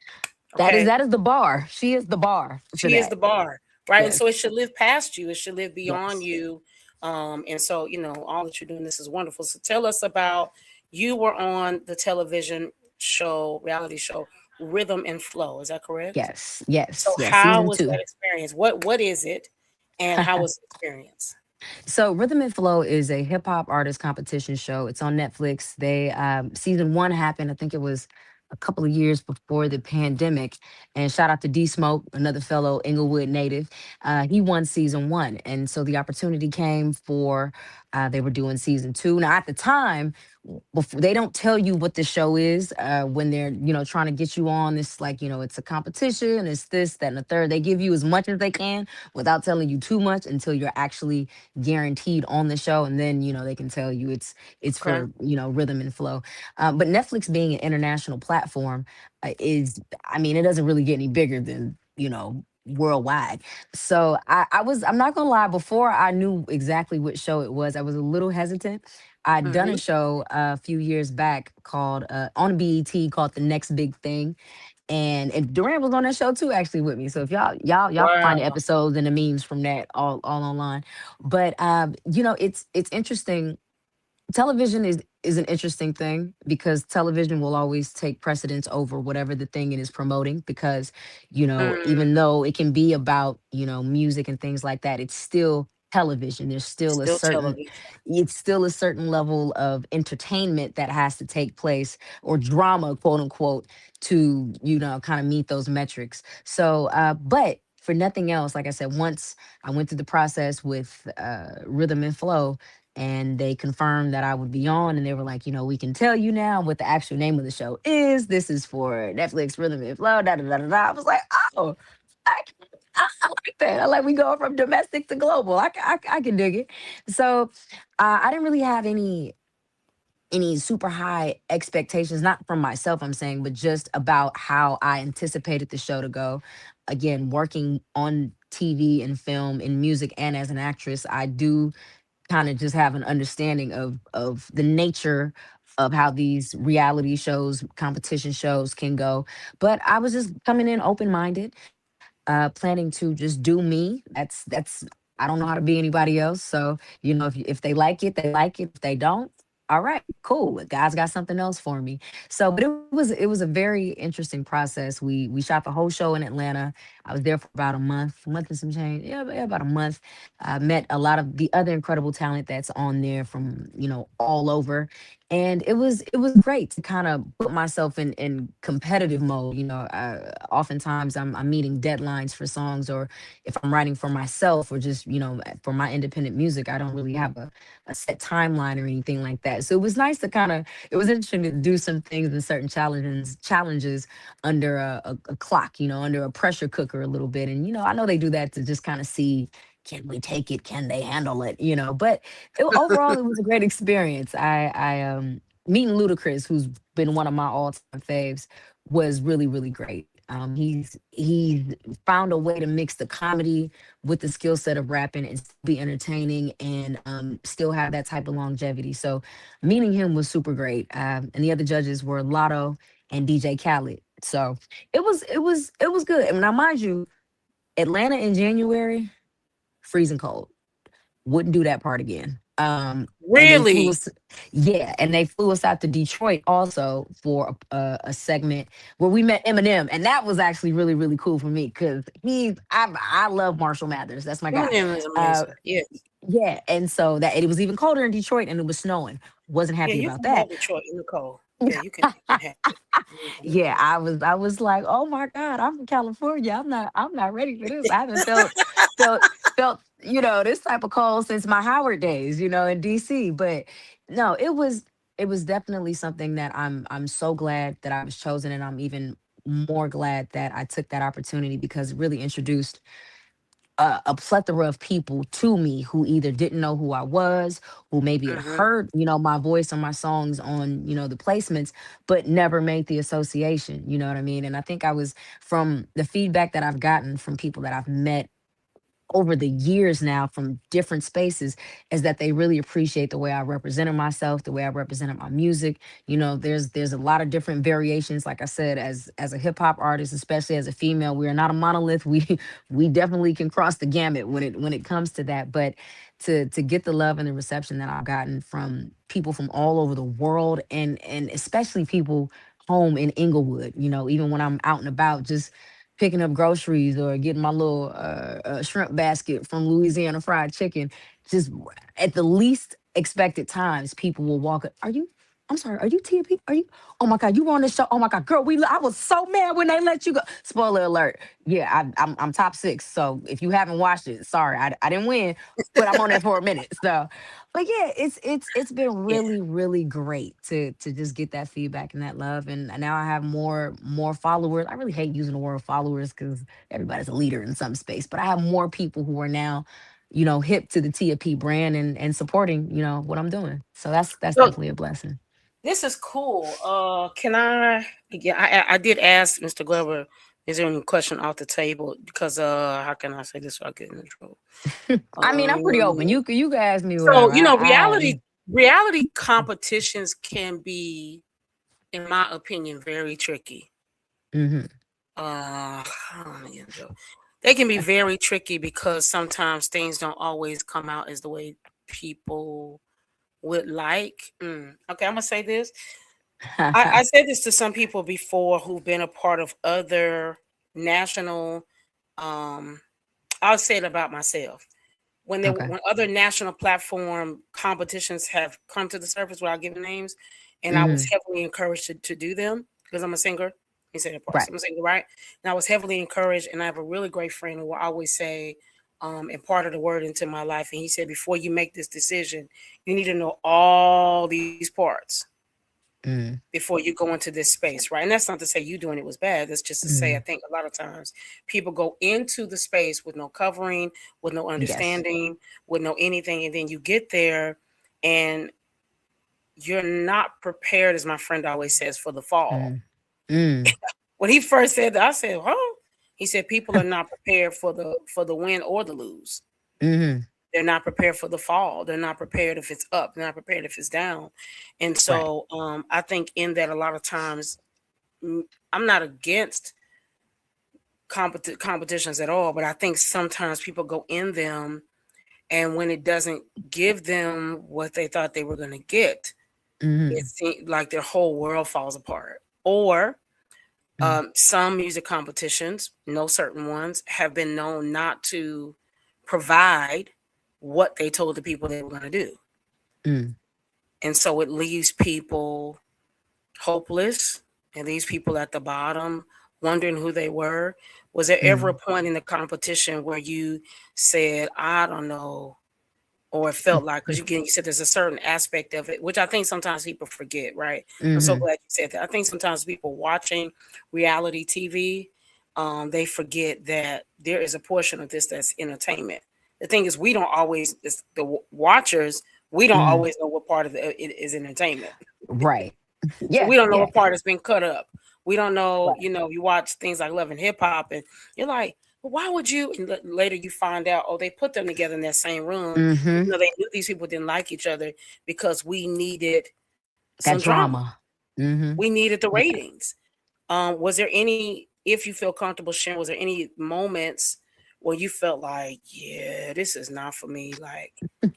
That is Okay, that is the bar. She is the bar for she is that. the bar, right? And Yes. so it should live past you. It should live beyond Yes. you. And so all that you're doing, this is wonderful. So tell us about you were on the television show, reality show, Rhythm and Flow. Is that correct? Yes. So Yes. Yes. how Season was that two. experience? What is it, and how was the experience? So Rhythm and Flow is a hip hop artist competition show. It's on Netflix. They season one happened, I think it was a couple of years before the pandemic. And shout out to D Smoke, another fellow Inglewood native. He won season one, and so the opportunity came for they were doing season two. Now at the time, before they don't tell you what the show is when they're trying to get you on this, like, it's a competition, it's this, that, and the third. They give you as much as they can without telling you too much until you're actually guaranteed on the show, and then they can tell you it's Okay. for Rhythm and Flow. But Netflix being an international platform is, I mean, it doesn't really get any bigger than worldwide. So I'm not gonna lie, before I knew exactly what show it was, I was a little hesitant. I'd done a Mm-hmm. show a few years back called on BET called The Next Big Thing, and Durant was on that show too, actually, with me. So if y'all can find the Wow. episodes and the memes from that all online. But it's interesting. Television is an interesting thing because television will always take precedence over whatever the thing it is promoting, because Mm, even though it can be about music and things like that, it's still television. There's still a still certain television. it's still a certain level of entertainment that has to take place, or drama, quote unquote, to kind of meet those metrics. So but for nothing else, like I said, once I went through the process with Rhythm and Flow, and they confirmed that I would be on, and they were like, we can tell you now what the actual name of the show is. This is for Netflix Rhythm and Flow. Da da da da. Da. I was like, oh, I like that. I like we go from domestic to global. I can dig it. So I didn't really have any super high expectations, not from myself, I'm saying, but just about how I anticipated the show to go. Again, working on TV and film and music and as an actress, I do kind of just have an understanding of the nature of how these reality shows, competition shows can go. But I was just coming in open minded, planning to just do me. That's I don't know how to be anybody else. So if they like it, they like it. If they don't, all right, cool. God's got something else for me. So, but it was a very interesting process. We shot the whole show in Atlanta. I was there for about a month and some change. Yeah, about a month. Met a lot of the other incredible talent that's on there from all over, and it was great to kind of put myself in competitive mode. Oftentimes I'm meeting deadlines for songs, or if I'm writing for myself, or just for my independent music, I don't really have a set timeline or anything like that. So it was nice to it was interesting to do some things and certain challenges under a clock, under a pressure cooker a little bit. And I know they do that to just kind of see, can we take it? Can they handle it? But overall, it was a great experience. I meeting Ludacris, who's been one of my all time faves, was really really great. He's found a way to mix the comedy with the skill set of rapping and still be entertaining, and still have that type of longevity. So meeting him was super great. And the other judges were Lotto and DJ Khaled. So it was good. And now, mind you, Atlanta in January, freezing cold. Wouldn't do that part again. And they flew Really? us, yeah, and they flew us out to Detroit also for a segment where we met Eminem, and that was actually really really cool for me because I love Marshall Mathers, that's my guy. Eminem is Uh, amazing. Yeah. yeah, and so that and it was even colder in Detroit, and it was snowing. Wasn't Yeah, happy you about can that. have Detroit in the cold. Yeah, you can have it. Yeah, I was like, oh my God, I'm from California. I'm not ready for this. I haven't felt this type of cold since my Howard days, in DC. But no, it was definitely something that I'm so glad that I was chosen, and I'm even more glad that I took that opportunity because it really introduced a plethora of people to me who either didn't know who I was, who maybe had Hmm. heard, my voice or my songs on, the placements, but never made the association. You know what I mean? And I think I was from the feedback that I've gotten from people that I've met over the years now from different spaces is that they really appreciate the way I represented myself, the way I represented my music. There's a lot of different variations. Like I said, as a hip hop artist, especially as a female, we are not a monolith. We definitely can cross the gamut when it comes to that. But to get the love and the reception that I've gotten from people from all over the world and especially people home in Inglewood, even when I'm out and about, just picking up groceries or getting my little shrimp basket from Louisiana Fried Chicken, just at the least expected times, people will walk up. I'm sorry, are you TP? Are you? Oh my God, you were on this show? Oh my God, girl, I was so mad when they let you go. Spoiler alert. Yeah, I'm top six. So if you haven't watched it, sorry, I didn't win, but I'm on there for a minute. So, but yeah, it's been Yeah. really really great to just get that feedback and that love, and now I have more followers. I really hate using the word followers because everybody's a leader in some space, but I have more people who are now, hip to the TFP brand and supporting, what I'm doing. So that's So definitely a blessing. this is cool. Can I? Yeah, I did ask Mr. Glover. Is there any question off the table? Because how can I say this without getting in trouble? I mean, I'm pretty open. Um, You can ask me so whatever. I reality competitions can be, in my opinion, very tricky. hmm Oh, man, Joe. They can be very tricky because sometimes things don't always come out as the way people would like. Okay, I'm gonna say this. I said this to some people before who've been a part of other national. Um, I'll say it about myself. okay. When other national platform competitions have come to the surface without giving names, and I was hmm heavily encouraged to do them because I'm a singer. He said it parts. Right. I'm a singer, right? And I was heavily encouraged, and I have a really great friend who will always say, impart the word into my life. And he said, before you make this decision, you need to know all these parts mm before you go into this space, right? And that's not to say you doing it was bad. That's just to say I mm think a lot of times people go into the space with no covering, with no Yes. understanding, with no anything, and then you get there and you're not prepared, as my friend always says, for the fall. mm mm When he first said that, I said, "Huh?" He said people are not prepared for the win or the lose. hmm They're not prepared for the fall. They're not prepared if it's up. They're not prepared if it's down. And Right. so I think in that a lot of times I'm not against competitions at all, but I think sometimes people go in them, and when it doesn't give them what they thought they were going to get, it hmm seems like their whole world falls apart. Or some music competitions, no certain ones, have been known not to provide what they told the people they were going to do. mm And so it leaves people hopeless, and these people at the bottom wondering who they were. Was there ever a mm point in the competition where you said, I don't know, or it felt like, because you said there's a certain aspect of it, which I think sometimes people forget, right? I'm so hmm glad you said that. I think sometimes people watching reality TV, they forget that there is a portion of this that's entertainment. The thing is, we don't always, the watchers, we don't mm always know what part of it is entertainment. Right. So Yeah. we don't know Yeah. what part has been cut up. We don't know, Right. you watch things like Love and Hip Hop, and you're like, well, why would you? And later you find out, oh, they put them together in that same room. Even hmm though they knew these people didn't like each other because we needed some That drama. drama. We needed the Yeah. ratings. Was there any, if you feel comfortable sharing, was there any moments where you felt like, yeah, this is not for me? Like You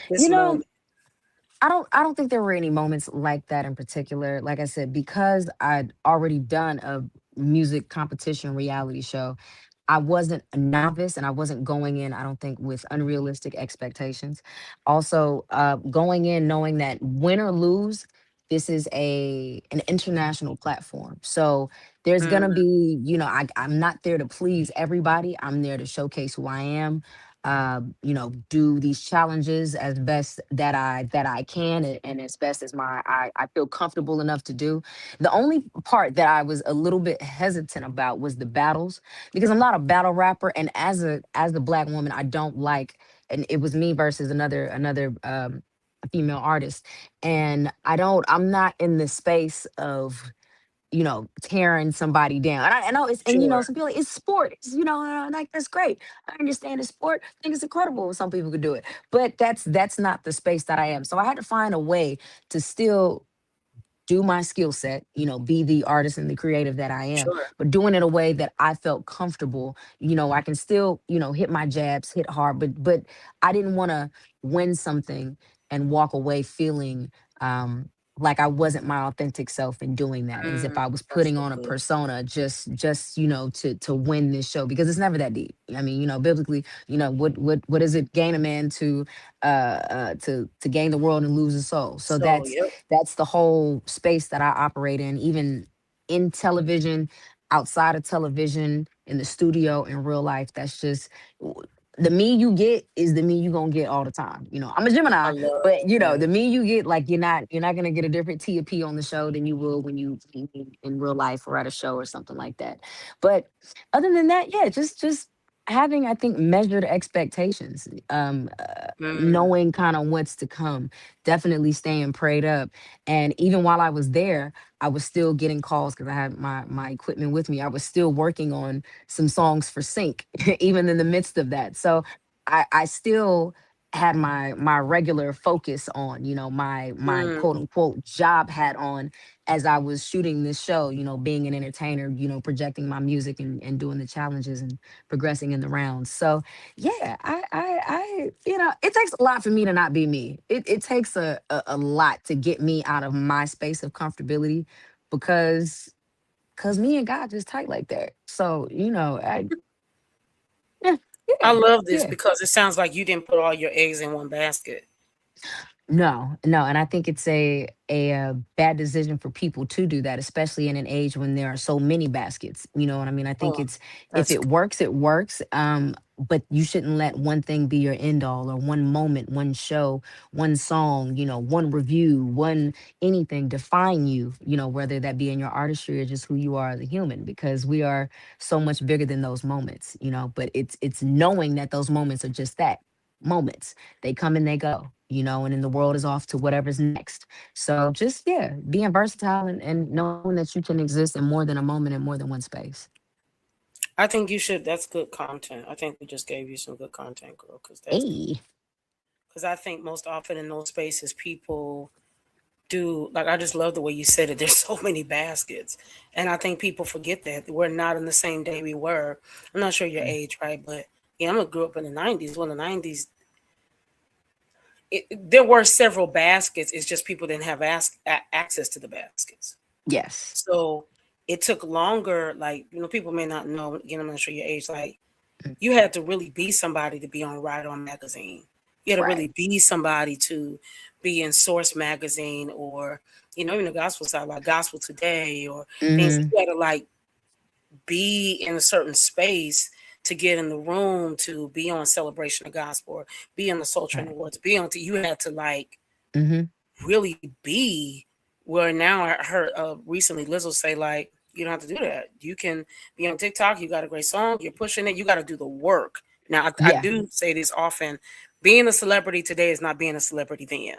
this know, moment. I don't think there were any moments like that in particular. Like I said, because I'd already done a music competition reality show, I wasn't a novice and I wasn't going in, I don't think, with unrealistic expectations. Also, going in knowing that win or lose, this is an international platform. So there's gonna Mm, be, I'm not there to please everybody. I'm there to showcase who I am. Do these challenges as best that I can, and as best as I feel comfortable enough to do. The only part that I was a little bit hesitant about was the battles, because I'm not a battle rapper, and as a black woman, I don't like. And it was me versus another female artist, and I'm not in the space of tearing somebody down. And I know sure. some people, like, it's sport. Like, that's great. I understand it's sport. I think it's incredible if some people could do it. But that's not the space that I am. So I had to find a way to still do my skill set, be the artist and the creative that I am, Sure. but doing it in a way that I felt comfortable. I can still, hit my jabs, hit hard, but I didn't want to win something and walk away feeling like I wasn't my authentic self in doing that, as if Mm, I was that's putting so on a good. persona just to win this show, because it's never that deep. I mean, biblically, what is it, gain a man to gain the world and lose his soul. So So, that's yep. that's the whole space that I operate in, even in television, outside of television, in the studio, in real life. That's just the me you get is the me you gonna get all the time. I'm a I Gemini, love but that. the me you get, like, you're not gonna get a different T or P on the show than you will when you in real life or at a show or something like that. But other than that, yeah, just having, I think, measured expectations, Mm, knowing kind of what's to come, definitely staying prayed up. And even while I was there, I was still getting calls because I had my equipment with me. I was still working on some songs for sync, even in the midst of that. So I still had my regular focus on, my mm. quote unquote job hat on, as I was shooting this show, being an entertainer, projecting my music and doing the challenges and progressing in the rounds. So yeah, it takes a lot for me to not be me. It takes a lot to get me out of my space of comfortability, because me and God just tight like that. So, yeah, I yeah, love this yeah. because it sounds like you didn't put all your eggs in one basket. No, no, and I think it's a bad decision for people to do that, especially in an age when there are so many baskets. You know what I mean? I think Oh, it's, if that's it works, it works. But you shouldn't let one thing be your end all, or one moment, one show, one song, one review, one anything define you. Whether that be in your artistry or just who you are as a human, because we are so much bigger than those moments. But it's knowing that those moments are just that, moments. They come and they go, and then the world is off to whatever's next. So just, yeah, being versatile, and knowing that you can exist in more than a moment, in more than one space. I think you should. That's good content. I think we just gave you some good content, girl. Hey. Because I think most often in those spaces, people do like. I just love the way you said it. There's so many baskets, and I think people forget that we're not in the same day we were. I'm not sure your age, right? But yeah, I'm a grew up in the '90s. Well, in the '90s, there were several baskets. It's just people didn't have access to the baskets. Yes. So it took longer. Like, people may not know. Again, I'm not sure your age. Like, Mm. you had to really be somebody to be on Ride On magazine. You had to Right. really be somebody to be in Source magazine, or even the gospel side, like Gospel Today, or things. Hmm. You had to like be in a certain space to get in the room, to be on Celebration of Gospel, or be on the Soul Train Right. Awards, be on. You had to like Hmm. really be. Where now I heard recently Lizzo say like, you don't have to do that. You can be on TikTok. You got a great song. You're pushing it. You got to do the work. Now I Yeah. do say this often. Being a celebrity today is not being a celebrity then.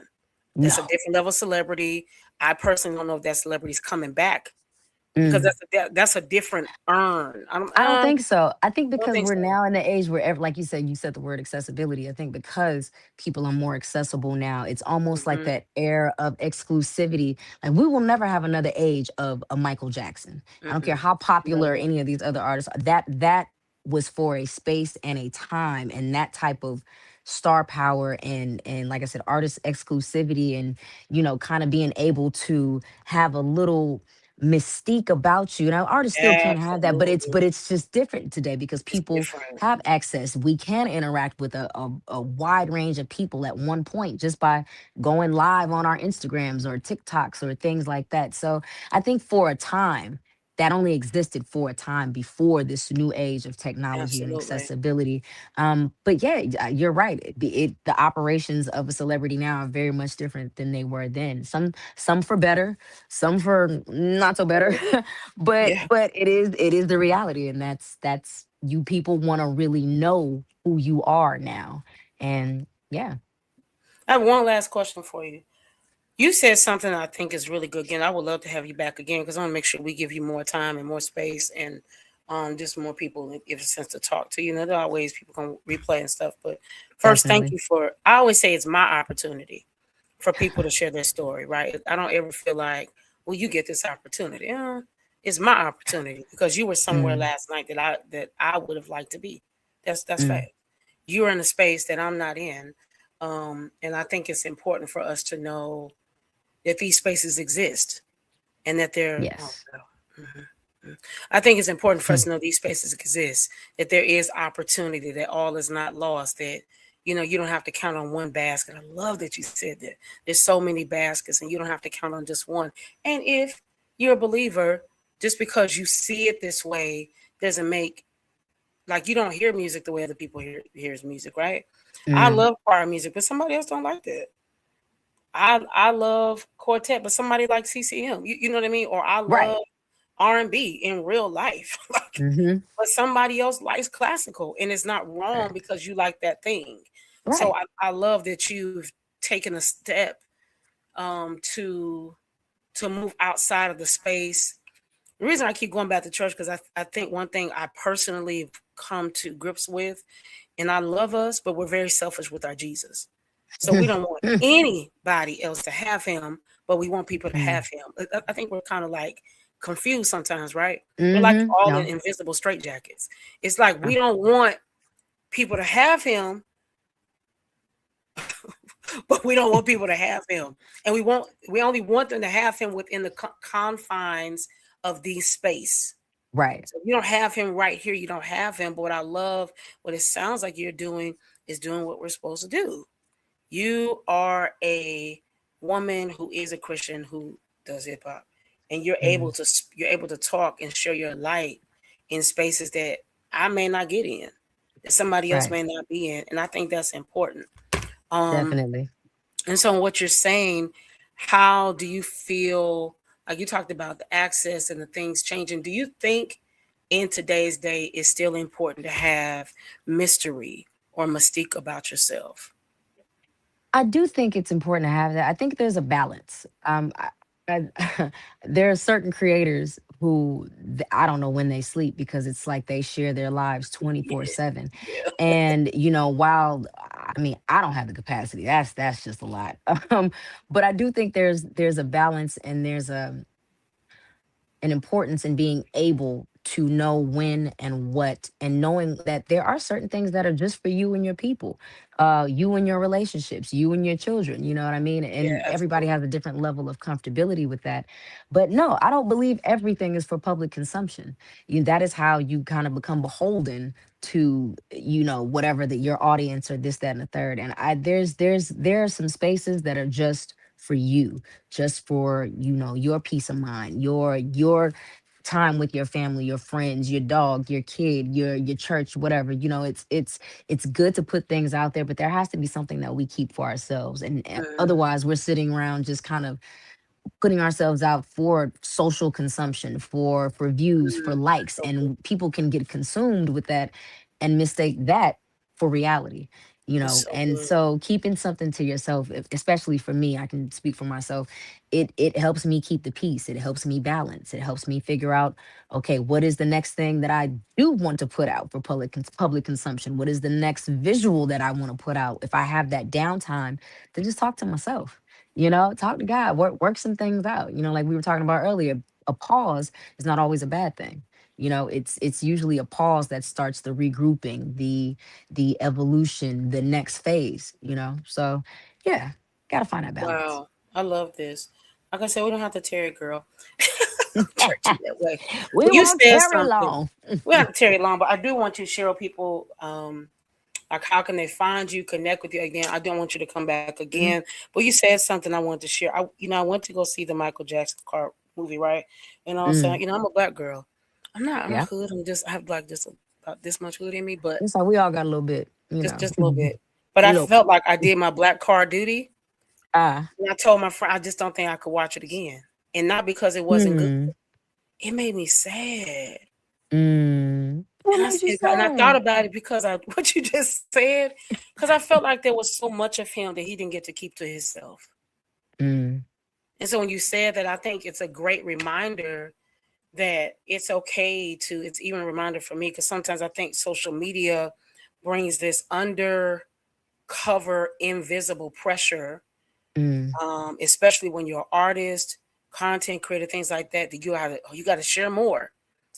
That's a No. different level of celebrity. I personally don't know if that celebrity's coming back because Mm. that's a different earn. I don't think so. I think I don't because think we're so. now in the age where, like you said the word accessibility. I think because people are more accessible now, it's almost like Hmm. that era of exclusivity. Like, we will never have another age of a Michael Jackson. I don't care Mm-mm. how popular Never. any of these other artists are. That was for a space and a time, and that type of star power, and like I said, artist exclusivity, and kind of being able to have a little mystique about you. Now artists still can have that, but it's Absolutely. but it's just different today because It's people different. have access. We can interact with a wide range of people at one point just by going live on our Instagrams or TikToks or things like that. So I think for a time, that only existed for a time before this new age of technology and Absolutely. accessibility. But yeah, you're right. The operations of a celebrity now are very much different than they were then. Some for better, some for not so better. Absolutely. Yeah. But it is the reality, and that's you people want to really know who you are now, and yeah. I have one last question for you. You said something I think is really good. Again, I would love to have you back again because I want to make sure we give you more time and more space and just more people and give a sense to talk to you. There are ways people can replay and stuff. But first, thank Definitely. you for. I always say it's my opportunity for people to share their story. Right? I don't ever feel like, well, you get this opportunity. It's my opportunity because you were somewhere Mm, last night that I would have liked to be. That's mm, fact. You're in a space that I'm not in, and I think it's important for us to know that these spaces exist and that they're yes. I think it's important for us Mm, to know these spaces exist, that there is opportunity, that all is not lost, that you don't have to count on one basket. I love that you said that. There's so many baskets and you don't have to count on just one. And if you're a believer, just because you see it this way doesn't make like you don't hear music the way other people hears music, right? I mm, love choir music, but somebody else don't like that. I love quartet, but somebody likes CCM. You know what I mean? Or I right. love R&B in real life. Like, Hmm. but somebody else likes classical, and it's not wrong Right. because you like that thing. So Right. I love that you've taken a step to move outside of the space. The reason I keep going back to church because I think one thing I personally have come to grips with, and I love us, but we're very selfish with our Jesus. So we don't want anybody else to have him, but we want people to Mm, have him. I think we're kind of like confused sometimes, right? We're like mm-hmm. all in No. invisible straitjackets. It's like No. we don't want people to have him, but we don't want people to have him, and we only want them to have him within the confines of these space. Right. So if you don't have him right here, you don't have him. But what I love, what it sounds like you're doing, is doing what we're supposed to do. You are a woman who is a Christian who does hip hop, and Mm, you're able to talk and share your light in spaces that I may not get in, that somebody else right. may not be in, and I think that's important. Um, Definitely. and so, what you're saying, how do you feel? Like you talked about the access and the things changing. Do you think in today's day it's still important to have mystery or mystique about yourself? I do think it's important to have that. I think there's a balance. There are certain creators who I don't know when they sleep because it's like they share their lives Yeah, 24/7. yeah. And while I mean I don't have the capacity, that's just a lot. But I do think there's a balance, and there's an importance in being able to know when and what, and knowing that there are certain things that are just for you and your people, you and your relationships, you and your children, you know what I mean? Yeah, And everybody absolutely. has a different level of comfortability with that. But no, I don't believe everything is for public consumption. That is how you kind of become beholden to whatever that your audience or this, that, and the third. And there are some spaces that are just for you, just for your peace of mind, your time with your family, your friends, your dog, your kid, your church, whatever. It's good to put things out there, but there has to be something that we keep for ourselves, and Mm, otherwise we're sitting around just kind of putting ourselves out for social consumption, for views, for likes, so good. and people can get consumed with that and mistake that for reality. It's so And good. so keeping something to yourself, especially for me, I can speak for myself, it helps me keep the peace, it helps me balance, it helps me figure out, okay, what is the next thing that I do want to put out for public consumption, what is the next visual that I want to put out if I have that downtime to just talk to myself. Talk to God, work some things out. Like we were talking about earlier, a pause is not always a bad thing. It's usually a pause that starts the regrouping, the evolution, the next phase. So yeah, gotta find that balance. Wow. I love this. Like I said, we don't have to tear it, girl. Church you that way. We But you won't said tarry something. long. We don't have to tarry long, but I do want you to share with people like how can they find you, connect with you again. I don't want you to come back again. Mhm. But you said something I wanted to share. I went to go see the Michael Jackson car movie, right? And I was saying, Mm, I'm a black girl. I'm not yeah. hood. I have like just about this much hood in me, but It's like we all got a little bit, just a little bit. But a I little. felt like I did my black card duty. Ah. And I told my friend I just don't think I could watch it again. And not because it wasn't good. Hmm. It made me sad. What And I made you said, and I thought sad? about it because I what you just said, because I felt like there was so much of him that he didn't get to keep to himself. Mm, And so when you said that, I think it's a great reminder that it's okay to. It's even a reminder for me because sometimes I think social media brings this undercover, invisible pressure, mm, especially when you're an artist, content creator, things like that. That you got to share more.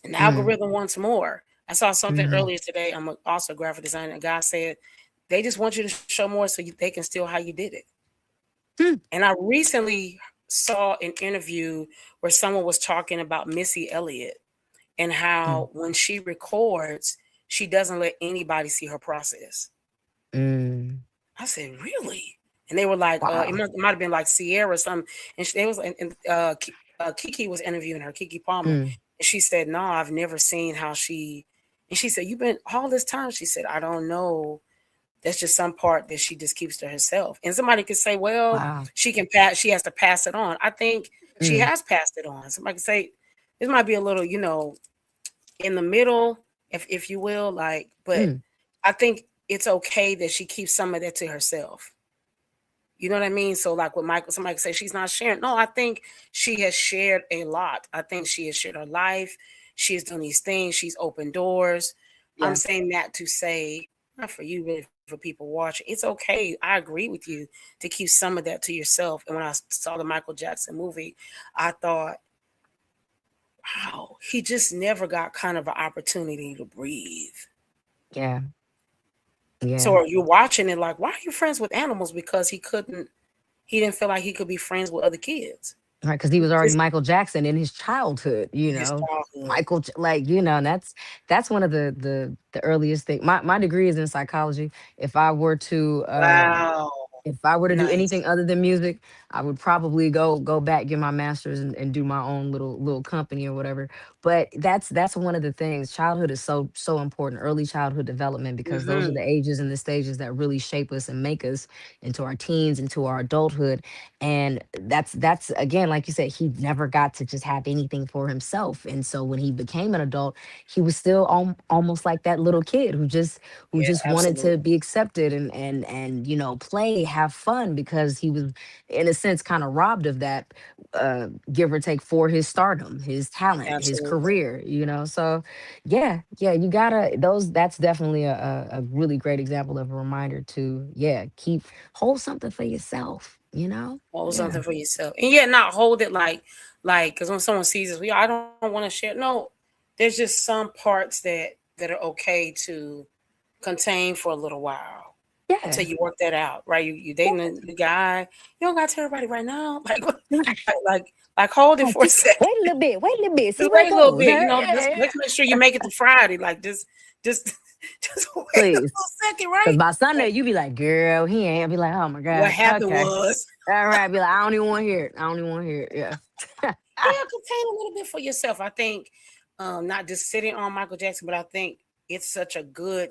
An mm, algorithm wants more. I saw something mhm. earlier today. Also a graphic designer. A guy said they just want you to show more so they can steal how you did it. Hmm. And I recently saw an interview where someone was talking about Missy Elliott and Mm, how when she records, she doesn't let anybody see her process. mm. I said, really? And they were like, Wow. it might have been like Sierra or something. And they was, and Kiki was interviewing her, Kiki Palmer. Mm, And she said, no, I've never seen how and she said, you've been all this time. She said, I don't know. That's just some part that she just keeps to herself. And somebody could say, well, wow. she has to pass it on. I think she Mm, has passed it on. Somebody could say, this might be a little, in the middle, if you will, like, but mm, I think it's okay that she keeps some of that to herself. You know what I mean? So like with Michael, somebody could say she's not sharing. No, I think she has shared a lot. I think she has shared her life. She has done these things. She's opened doors. I'm yeah. saying that to say, not for you, really for people watching. It's okay. I agree with you to keep some of that to yourself. And when I saw the Michael Jackson movie, I thought, wow, he just never got kind of an opportunity to breathe. Yeah. So Yeah. are you watching it like, why are you friends with animals? Because he didn't feel like he could be friends with other kids. Right, because he was already His Michael Jackson in his childhood, his childhood. That's one of the earliest thing. My degree is in psychology. If I were to Wow. if I were to do Nice. anything other than music, I would probably go back, get my master's, and do my own little company or whatever. But that's one of the things. Childhood is so important. Early childhood development, because those are Mm-hmm. the ages and the stages that really shape us and make us into our teens, into our adulthood. And that's again, like you said, he never got to just have anything for himself. And so when he became an adult, he was still almost like that little kid who Yeah, just wanted absolutely. to be accepted and play, have fun, because he was in a sense kind of robbed of that, give or take, for his stardom, his talent, his Absolutely. career. So yeah, you gotta those that's definitely a really great example of a reminder to, yeah, keep hold something for yourself. Hold Yeah. something for yourself. And yet not hold it like because when someone sees us, I don't want to share. No, there's just some parts that are okay to contain for a little while until Yeah. you work that out, right? You dating the guy, you don't got to tell everybody right now. Like like hold it Like, for a just second. wait a little bit, see Just where it wait a little goes. bit, just Yeah. let's make sure you make it to Friday. Like just just wait a Please. little second, Because right? by Like, Sunday, you be like, girl, he ain't. I be like, oh my what God. happened Okay. was, All right. Be like, I don't even want to hear it. I don't even want to hear it. Yeah. yeah, contain a little bit for yourself. I think not just sitting on Michael Jackson, but I think it's such a good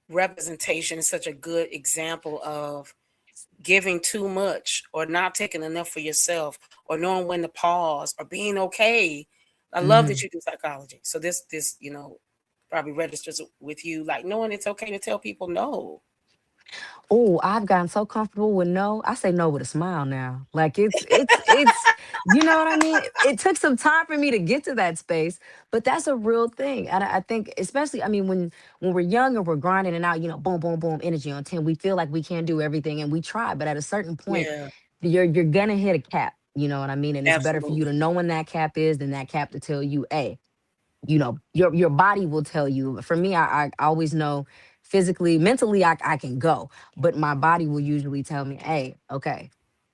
representation, it's such a good example of giving too much or not taking enough for yourself or knowing when to pause or being okay. I love that Hmm. you do psychology. So this, probably registers with you, like knowing it's okay to tell people no. Oh, I've gotten so comfortable with no. I say no with a smile now. Like you know what I mean? It took some time for me to get to that space, but that's a real thing. And I think, especially, I mean, when we're young and we're grinding and out, boom, boom, boom, energy on 10, we feel like we can't do everything, and we try. But at a certain point, Yeah, you're gonna hit a cap. You know what I mean? And it's better for you absolutely. to know when that cap is than that cap to tell you, hey, your body will tell you. For me, I always know physically, mentally, I can go, but my body will usually tell me, hey, okay,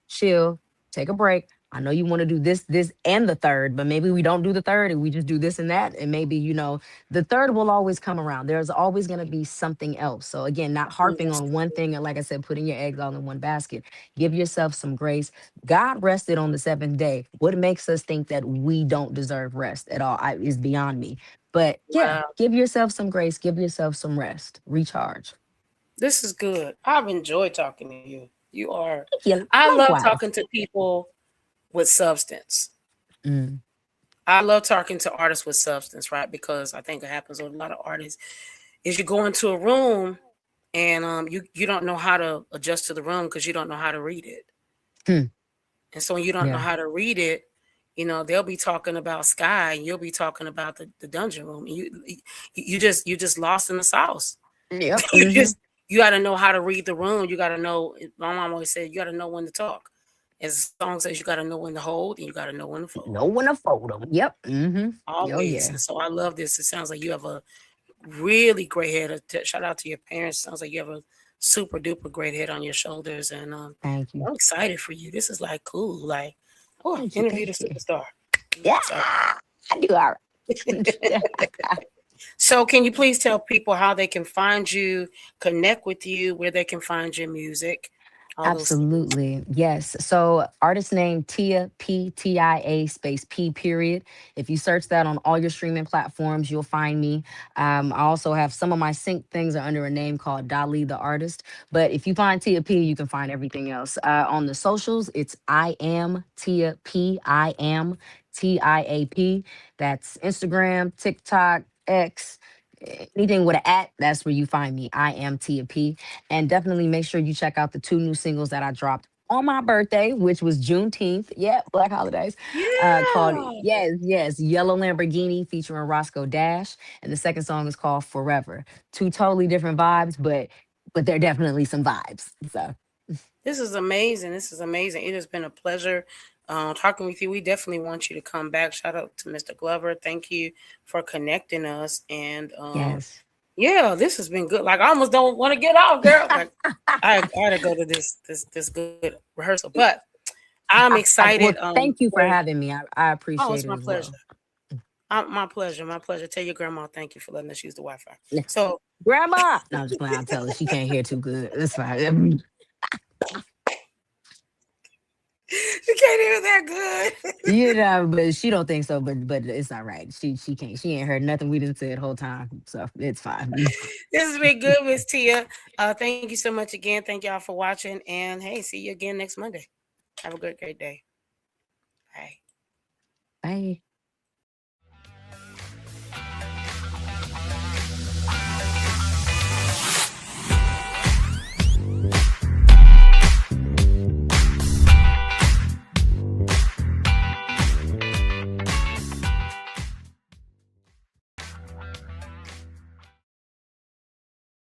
chill, take a break. I know you want to do this, and the third, but maybe we don't do the third and we just do this and that. And maybe, the third will always come around. There's always going to be something else. So again, not harping Yes. on one thing. And like I said, putting your eggs all in one basket. Give yourself some grace. God rested on the seventh day. What makes us think that we don't deserve rest at all is beyond me. But yeah, Wow. give yourself some grace. Give yourself some rest. Recharge. This is good. I've enjoyed talking to you. You are. Thank you. I love Likewise. talking to people with substance. Mm, I love talking to artists with substance, right? Because I think it happens with a lot of artists is you go into a room and you don't know how to adjust to the room because you don't know how to read it. hmm, And so when you don't know yeah. how to read it, they'll be talking about sky and you'll be talking about the dungeon room. And you just lost in the sauce. Yep. you Hmm. just you got to know how to read the room. You got to know. My mom always said you got to know when to talk. As the song says, you got to know when to hold and you got to know when to fold. Know when to fold them. Yep. Hmm. Oh Always. yeah. And so I love this. It sounds like you have a really great head. Shout out to your parents. Sounds like you have a super duper great head on your shoulders. And Thank you. I'm excited for you. This is like cool. Like, oh, Thank you. interview the Thank you. superstar. Yeah. Excited. I do all right. So can you please tell people how they can find you, connect with you, where they can find your music, all those things? Absolutely. Yes. So artist name Tia, PTIA space P period. If you search that on all your streaming platforms, you'll find me. I also have some of my sync things are under a name called Dali the artist. But if you find Tia P, you can find everything else. On the socials, it's I am Tia P. I am TIAP. That's Instagram, TikTok, X. Anything with an at, that's where you find me. I am Tia P. And definitely make sure you check out the two new singles that I dropped on my birthday, which was Juneteenth. Yeah, Black Holidays. Called Yeah. yes, Yellow Lamborghini featuring Roscoe Dash. And the second song is called Forever. Two totally different vibes, but they're definitely some vibes. So This is amazing. This is amazing. It has been a pleasure talking with you. We definitely want you to come back. Shout out to Mr. Glover. Thank you for connecting us. And yes. yeah, this has been good. Like I almost don't want to get off, girl. Like I gotta go to this good rehearsal. But I'm excited. Well, thank you for For having me. I oh, appreciate it's it my as pleasure. well. My pleasure. My pleasure. Tell your grandma thank you for letting us use the Wi-Fi. So Grandma. No, I'm just playing. I'll tell her she can't hear too good. That's fine. you can't hear that good. But she don't think so. But it's all right. She can't. She ain't heard nothing we didn't say the whole time, so it's fine. This has been good, Miss Tia. Thank you so much again. Thank y'all for watching. And hey, see you again next Monday. Have a great day. Bye. Bye.